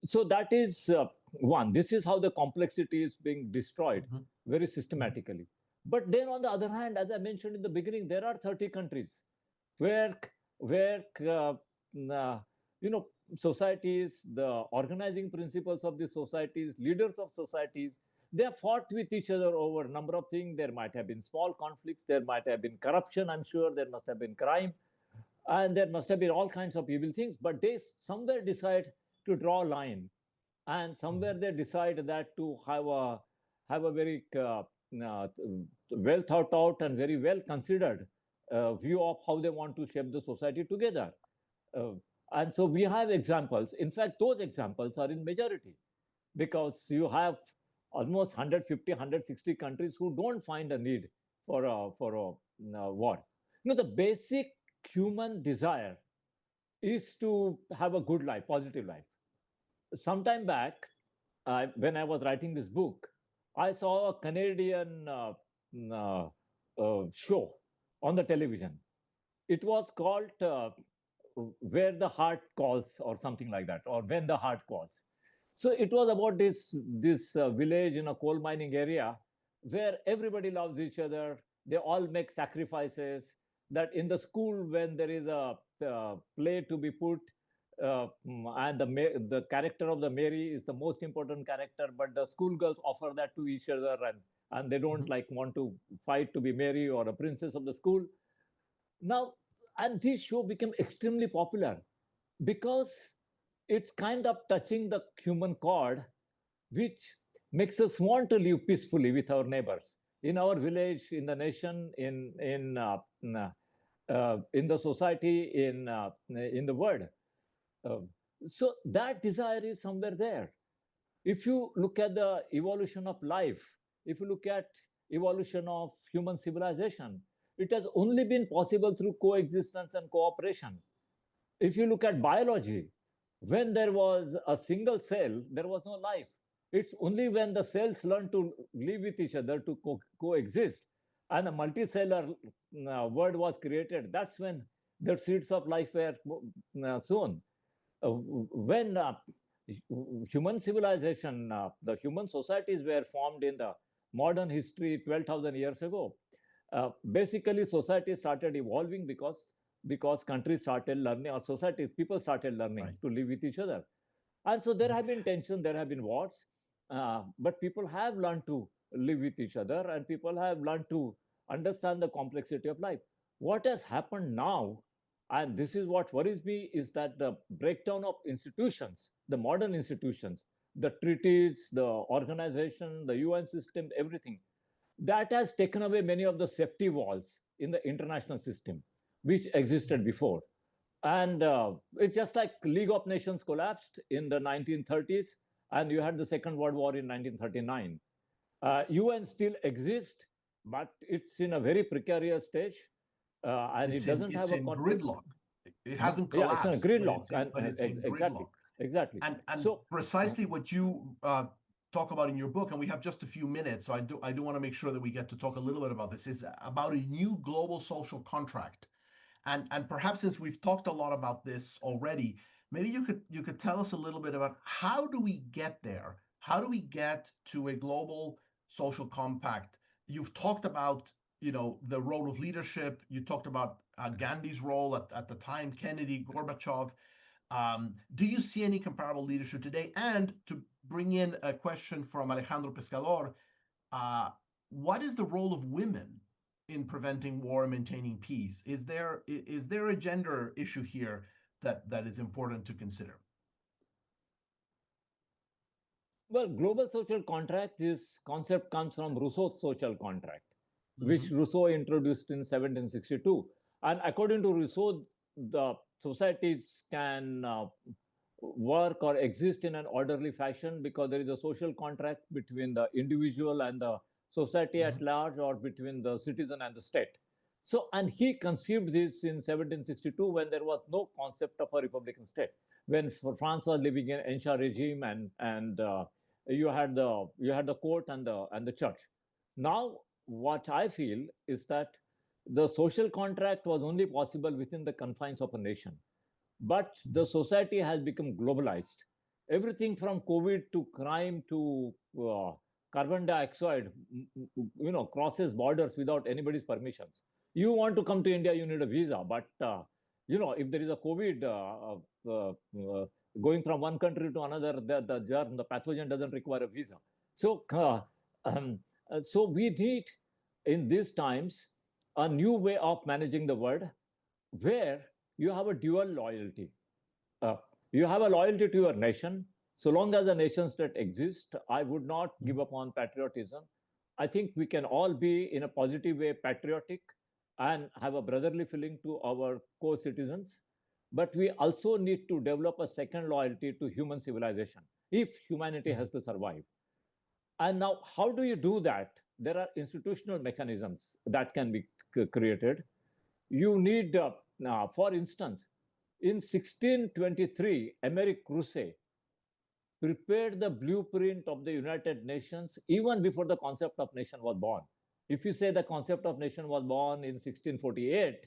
So that is one. This is how the complexity is being destroyed very systematically. But then, on the other hand, as I mentioned in the beginning, there are 30 countries where societies, the organizing principles of the societies, leaders of societies, they have fought with each other over a number of things. There might have been small conflicts, there might have been corruption, I'm sure, there must have been crime, and there must have been all kinds of evil things. But they somewhere decide to draw a line, and somewhere they decide that to have a very well thought out and very well considered view of how they want to shape the society together. Uh, and so we have examples. In fact, those examples are in majority, because you have almost 150, 160 countries who don't find a need for a war. The basic human desire is to have a good life, positive life. Sometime back, when I was writing this book, I saw a Canadian show on the television. It was called Where the Heart Calls, or something like that, or When the Heart Calls. So it was about this village in a coal mining area where everybody loves each other. They all make sacrifices. That in the school, when there is a play to be put, and the character of the Mary is the most important character, but the schoolgirls offer that to each other, and they don't Mhm. like want to fight to be Mary or a princess of the school. Now, and this show became extremely popular because it's kind of touching the human chord, which makes us want to live peacefully with our neighbors in our village, in the nation, in the society, in the world. Um, so that desire is somewhere there. If you look at the evolution of life, if you look at evolution of human civilization, it has only been possible through coexistence and cooperation. If you look at biology, when there was a single cell, there was no life. It's only when the cells learn to live with each other to coexist and a multicellular world was created. That's when the seeds of life were sown. When human civilization, the human societies were formed in the modern history 12,000 years ago. Basically, society started evolving because countries started learning, or society people started learning Right. to live with each other, and so there have been tension, there have been wars, but people have learned to live with each other, and people have learned to understand the complexity of life. What has happened now, and this is what worries me, is that the breakdown of institutions, the modern institutions, the treaties, the organization, the UN system, everything that has taken away many of the safety walls in the international system which existed before. And it's just like League of Nations collapsed in the 1930s, and you had the Second World War in 1939. UN still exists, but it's in a very precarious stage, and it doesn't have It's a in gridlock. It huh? hasn't Yeah, it's in a collapsed, but gridlock, and it's in exactly, gridlock. exactly. And So, precisely what you talk about in your book, and we have just a few minutes, so I do want to make sure that we get to talk a little bit about this, is about a new global social contract. And perhaps since we've talked a lot about this already, maybe you could tell us a little bit about how do we get there? How do we get to a global social compact? You've talked about, the role of leadership. You talked about Gandhi's role at the time, Kennedy, Gorbachev. Do you see any comparable leadership today? And to bring in a question from Alejandro Pescador, uh, what is the role of women in preventing war and maintaining peace? Is there a gender issue here that is important to consider? well, global social contract, this concept comes from Rousseau's social contract, which Hmm. Rousseau introduced in 1762. And according to Rousseau, the societies can work or exist in an orderly fashion because there is a social contract between the individual and the society at Hmm. large, or between the citizen and the state. So, and he conceived this in 1762 when there was no concept of a republican state, when France was living in ancient regime, and you had the court and the church. Now, what I feel is that the social contract was only possible within the confines of a nation, but the society has become globalized. Everything from COVID to crime to carbon dioxide, crosses borders without anybody's permissions. You want to come to India, you need a visa, but if there is a COVID going from one country to another, the pathogen doesn't require a visa. So, um, so we need in these times a new way of managing the world, where you have a dual loyalty. Uh, you have a loyalty to your nation. So long as the nation state exists, I would not give up on patriotism. I think we can all be, in a positive way, patriotic and have a brotherly feeling to our co citizens. But we also need to develop a second loyalty to human civilization if humanity has to survive. And now, how do you do that? There are institutional mechanisms that can be created. You need, for instance, in 1623, Americ Crusade prepared the blueprint of the United Nations even before the concept of nation was born. If you say the concept of nation was born in 1648,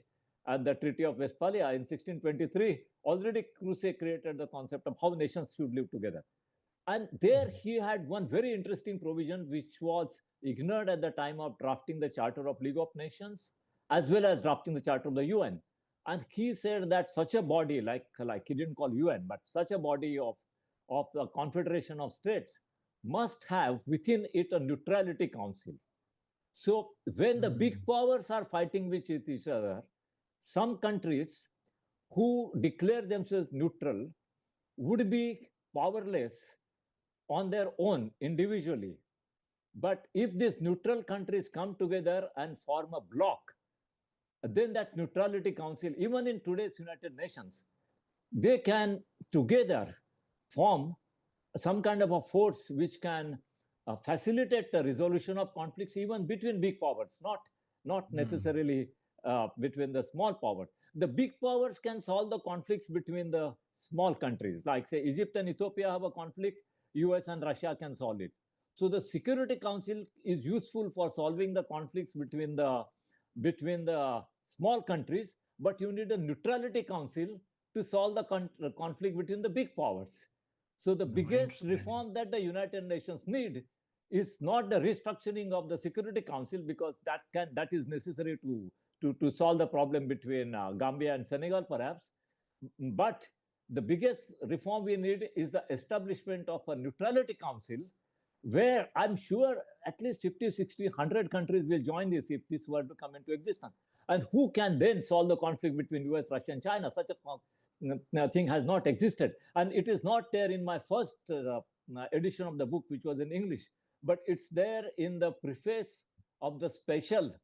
and the Treaty of Westphalia in 1623 already Crusade created the concept of how nations should live together. And there he had one very interesting provision which was ignored at the time of drafting the Charter of League of Nations as well as drafting the Charter of the UN. And he said that such a body, like he didn't call UN, but such a body of the Confederation of States must have within it a neutrality council. So when the big powers are fighting with each other, some countries who declare themselves neutral would be powerless on their own individually. But if these neutral countries come together and form a bloc, then that neutrality council, even in today's United Nations, they can together form some kind of a force which can facilitate the resolution of conflicts even between big powers, not necessarily between the small powers. The big powers can solve the conflicts between the small countries. Like say Egypt and Ethiopia have a conflict, US and Russia can solve it. So the Security Council is useful for solving the conflicts between the small countries, but you need a neutrality council to solve the conflict between the big powers. So the biggest reform that the United Nations need is not the restructuring of the Security Council, because that is necessary to solve the problem between Gambia and Senegal, perhaps. But the biggest reform we need is the establishment of a neutrality council, where I'm sure at least 50, 60, 100 countries will join this if this were to come into existence. And who can then solve the conflict between US, Russia, and China? Such a thing has not existed. And it is not there in my first edition of the book, which was in English, but it's there in the preface of the special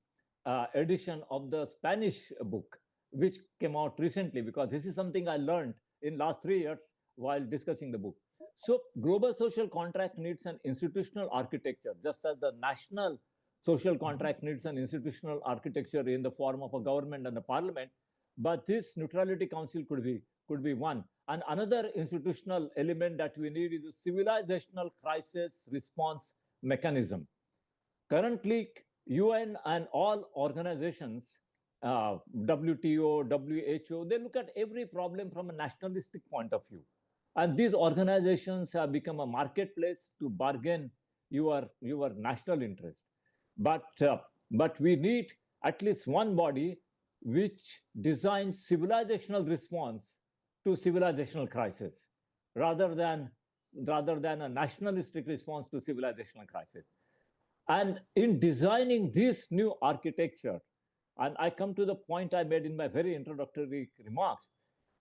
edition of the Spanish book, which came out recently, because this is something I learned in last 3 years while discussing the book. So global social contract needs an institutional architecture, just as the national social contract needs an institutional architecture in the form of a government and a parliament. But this neutrality council could be one. And another institutional element that we need is a civilizational crisis response mechanism. Currently, UN and all organizations, WTO, WHO, they look at every problem from a nationalistic point of view. And these organizations have become a marketplace to bargain your national interest. But we need at least one body which designs civilizational response to civilizational crisis, rather than a nationalistic response to civilizational crisis. And in designing this new architecture, and I come to the point I made in my very introductory remarks,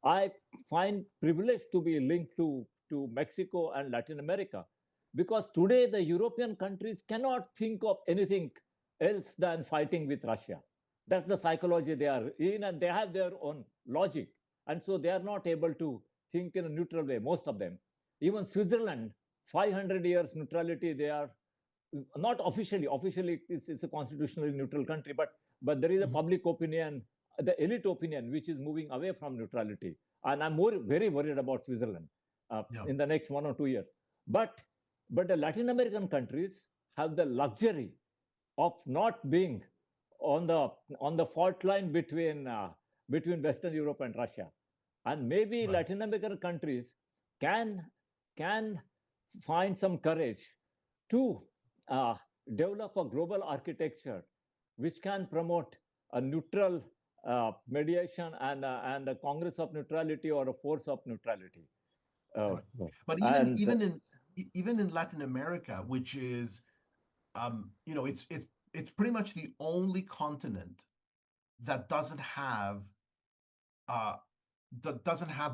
I find privileged to be linked to Mexico and Latin America, because today the European countries cannot think of anything else than fighting with Russia. That's the psychology they are in, and they have their own logic. And so they are not able to think in a neutral way, most of them. Even Switzerland, 500 years neutrality, they are not officially it's a constitutionally neutral country, but there is a public opinion, the elite opinion, which is moving away from neutrality. And I'm very worried about Switzerland in the next 1 or 2 years. But the Latin American countries have the luxury of not being on the fault line between Western Europe and Russia. And maybe Latin American countries can find some courage to develop a global architecture which can promote a neutral mediation and a Congress of neutrality or a force of neutrality. But even in Latin America, which is it's pretty much the only continent that doesn't have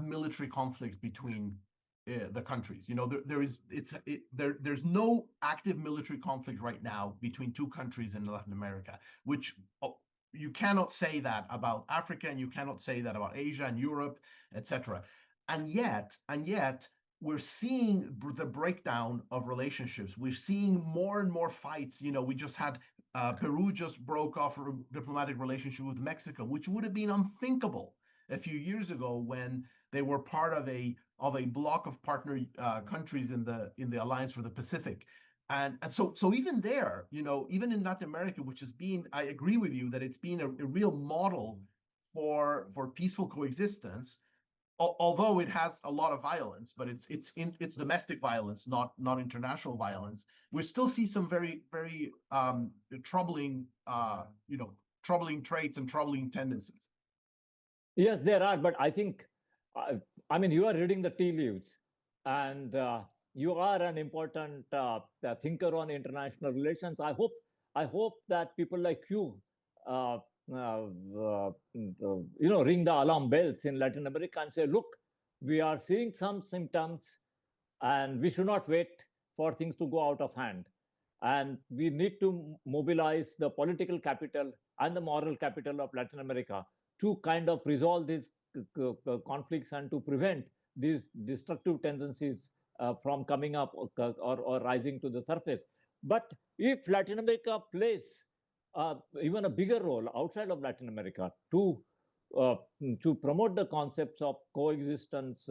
military conflict between the countries. There's no active military conflict right now between two countries in Latin America, which you cannot say that about Africa, and you cannot say that about Asia and Europe, etc. And yet we're seeing the breakdown of relationships. We're seeing more and more fights. We just had Peru just broke off a diplomatic relationship with Mexico, which would have been unthinkable a few years ago when they were part of a block of partner countries in the Alliance for the Pacific. And so even there, even in Latin America, which has been, I agree with you that it's been a real model for peaceful coexistence, although it has a lot of violence, but it's domestic violence, not international violence. We still see some very troubling troubling traits and troubling tendencies. Yes, there are, but I think, I mean, you are reading the tea leaves, and you are an important thinker on international relations. I hope that people like you, uh, ring the alarm bells in Latin America and say, look, we are seeing some symptoms, and we should not wait for things to go out of hand. And we need to mobilize the political capital and the moral capital of Latin America to kind of resolve these conflicts and to prevent these destructive tendencies from coming up or rising to the surface. But if Latin America plays even a bigger role outside of Latin America uh, to promote the concepts of coexistence,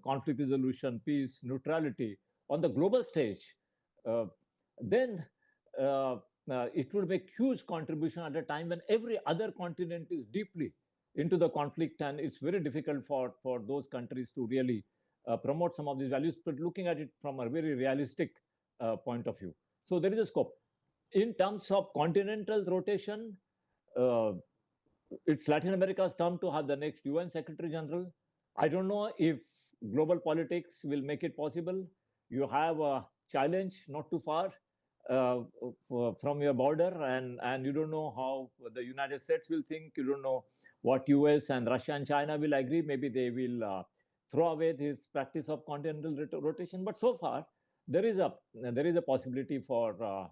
conflict resolution, peace, neutrality on the global stage, uh, then it will make huge contribution at a time when every other continent is deeply into the conflict, and it's very difficult for those countries to really promote some of these values, but looking at it from a very realistic point of view. So there is a scope. In terms of continental rotation, uh, it's Latin America's turn to have the next UN Secretary General. I don't know if global politics will make it possible. You have a challenge not too far uh, from your border, and you don't know how the United States will think. You don't know what US and Russia and China will agree. Maybe they will throw away this practice of continental rotation. But so far, there is a possibility for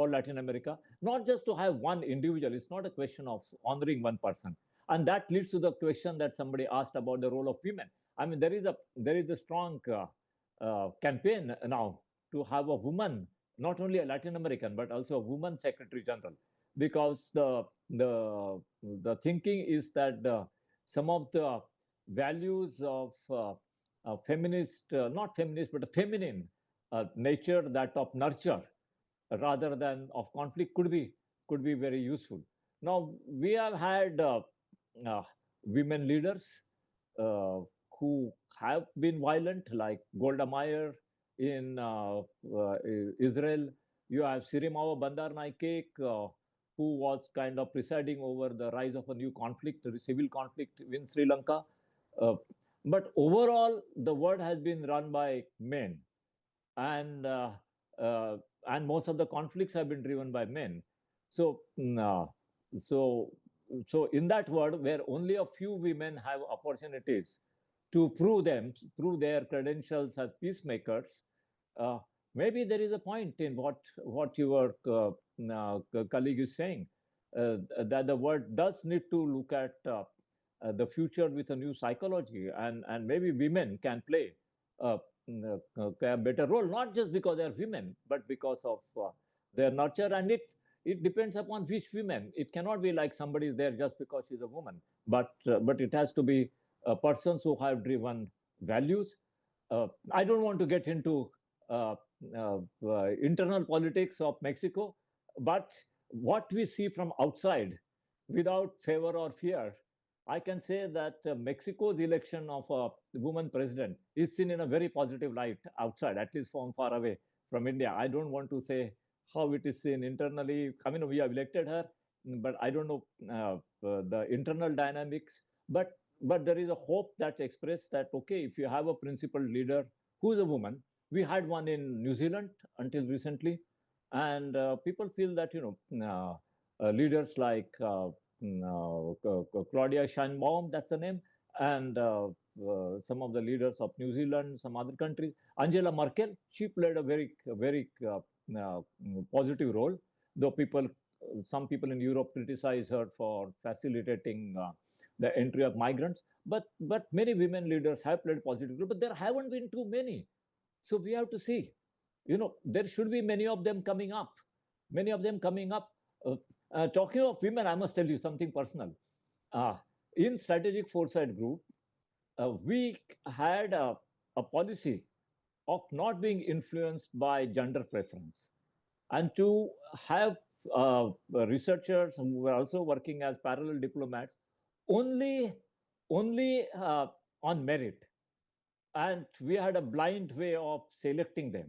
Latin America, not just to have one individual. It's not a question of honoring one person, and that leads to the question that somebody asked about the role of women. I mean, there is a strong campaign now to have a woman, not only a Latin American but also a woman Secretary General, because the thinking is that some of the values of feminist, not feminist, but a feminine nature, that of nurture rather than of conflict, could be very useful. Now we have had uh, women leaders uh, who have been violent, like Golda Meir in Israel. You have Sirimao Bandaranaike, who was kind of presiding over the rise of a new conflict, a civil conflict in Sri Lanka. Uh, but overall, the world has been run by men, and uh, and most of the conflicts have been driven by men. So, so, so in that world where only a few women have opportunities to prove their credentials as peacemakers, uh, maybe there is a point in what your colleague is saying, that the world does need to look at the future with a new psychology, and maybe women can play uh, a better role, not just because they are women, but because of their nurture. And it depends upon which women. It cannot be like somebody is there just because she's a woman, but it has to be persons who have driven values. I don't want to get into uh, internal politics of Mexico, but what we see from outside, without favor or fear, I can say that Mexico's election of a woman president is seen in a very positive light outside, at least from far away from India. I don't want to say how it is seen internally. I mean, we have elected her, but I don't know the internal dynamics. But there is a hope that expressed that, okay, if you have a principled leader who is a woman, we had one in New Zealand until recently, and people feel that leaders like Claudia Sheinbaum, that's the name, and some of the leaders of New Zealand, some other countries. Angela Merkel, she played a very positive role, though some people in Europe criticize her for facilitating the entry of migrants. But many women leaders have played positive role, but there haven't been too many. So we have to see. There should be many of them coming up. Many of them coming up. Talking of women, I must tell you something personal. Uh, in Strategic Foresight Group, we had a policy of not being influenced by gender preference, and to have researchers who were also working as parallel diplomats only on merit, and we had a blind way of selecting them.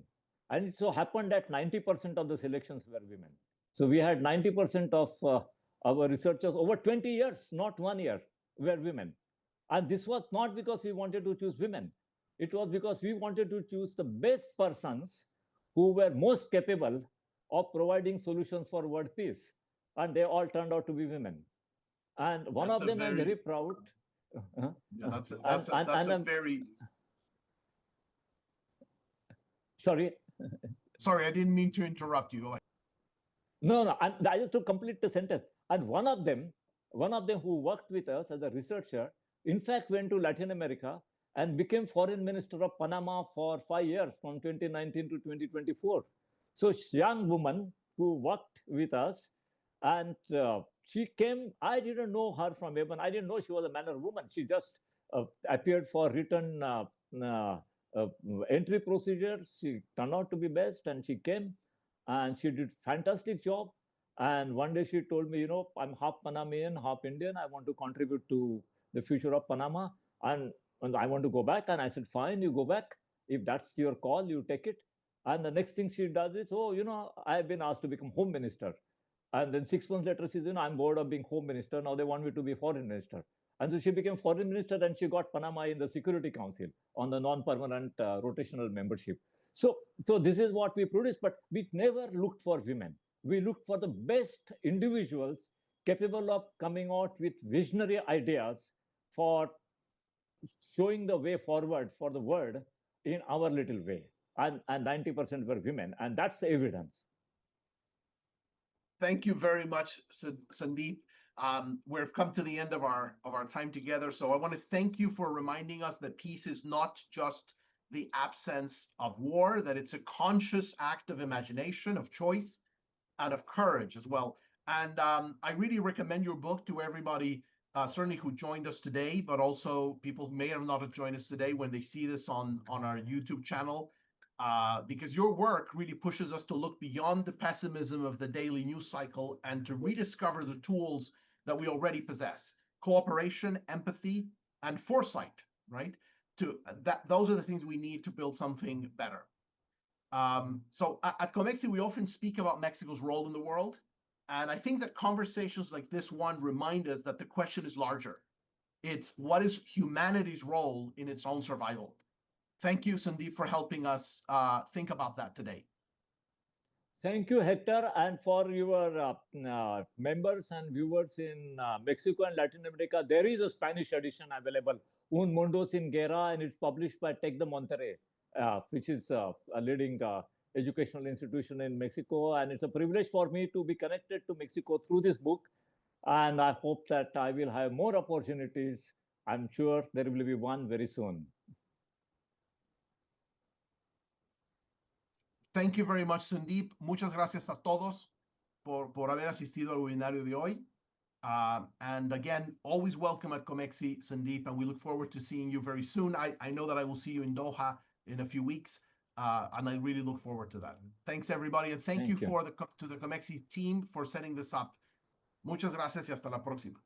And it so happened that 90% of the selections were women. So we had 90% of our researchers over 20 years, not 1 year, were women. And this was not because we wanted to choose women. It was because we wanted to choose the best persons who were most capable of providing solutions for world peace. And they all turned out to be women. And one of them I'm very proud. That's a very... Sorry. Sorry, I didn't mean to interrupt you. Go ahead. No, I just to complete the sentence. And one of them who worked with us as a researcher, in fact, went to Latin America and became foreign minister of Panama for 5 years, from 2019 to 2024. So young woman who worked with us, and she came. I didn't know her from Yemen. I didn't know she was a man or woman. She just appeared for written entry procedures. She turned out to be best, and she came, and she did fantastic job. And one day she told me, you know, I'm half Panamanian, half Indian. I want to contribute to the future of Panama, and I want to go back. And I said, fine, you go back. If that's your call, you take it. And the next thing she does is, oh, you know, I've been asked to become home minister. And then 6 months later, she said, I'm bored of being home minister. Now they want me to be foreign minister. And so she became foreign minister, and she got Panama in the Security Council on the non-permanent rotational membership. So this is what we produced, but we never looked for women. We looked for the best individuals capable of coming out with visionary ideas for showing the way forward for the world in our little way. And 90% were women, and that's the evidence. Thank you very much, Sundeep. We've come to the end of our time together. So I want to thank you for reminding us that peace is not just the absence of war, that it's a conscious act of imagination, of choice, and of courage as well. And I really recommend your book to everybody, certainly who joined us today, but also people who may have not have joined us today when they see this on our YouTube channel, because your work really pushes us to look beyond the pessimism of the daily news cycle and to rediscover the tools that we already possess: cooperation, empathy, and foresight, right? Those are the things we need to build something better. So at COMEXI, we often speak about Mexico's role in the world. And I think that conversations like this one remind us that the question is larger. It's what is humanity's role in its own survival? Thank you, Sundeep, for helping us think about that today. Thank you, Hector, and for your members and viewers in Mexico and Latin America. There is a Spanish edition available, Un Mundo sin Guerra, and it's published by Tec de Monterrey, which is a leading educational institution in Mexico. And it's a privilege for me to be connected to Mexico through this book. And I hope that I will have more opportunities. I'm sure there will be one very soon. Thank you very much, Sundeep. Muchas gracias a todos por haber asistido al webinario de hoy. And again, always welcome at COMEXI, Sundeep, and we look forward to seeing you very soon. I know that I will see you in Doha in a few weeks, and I really look forward to that. Thanks, everybody, and thank you to the COMEXI team for setting this up. Muchas gracias y hasta la próxima.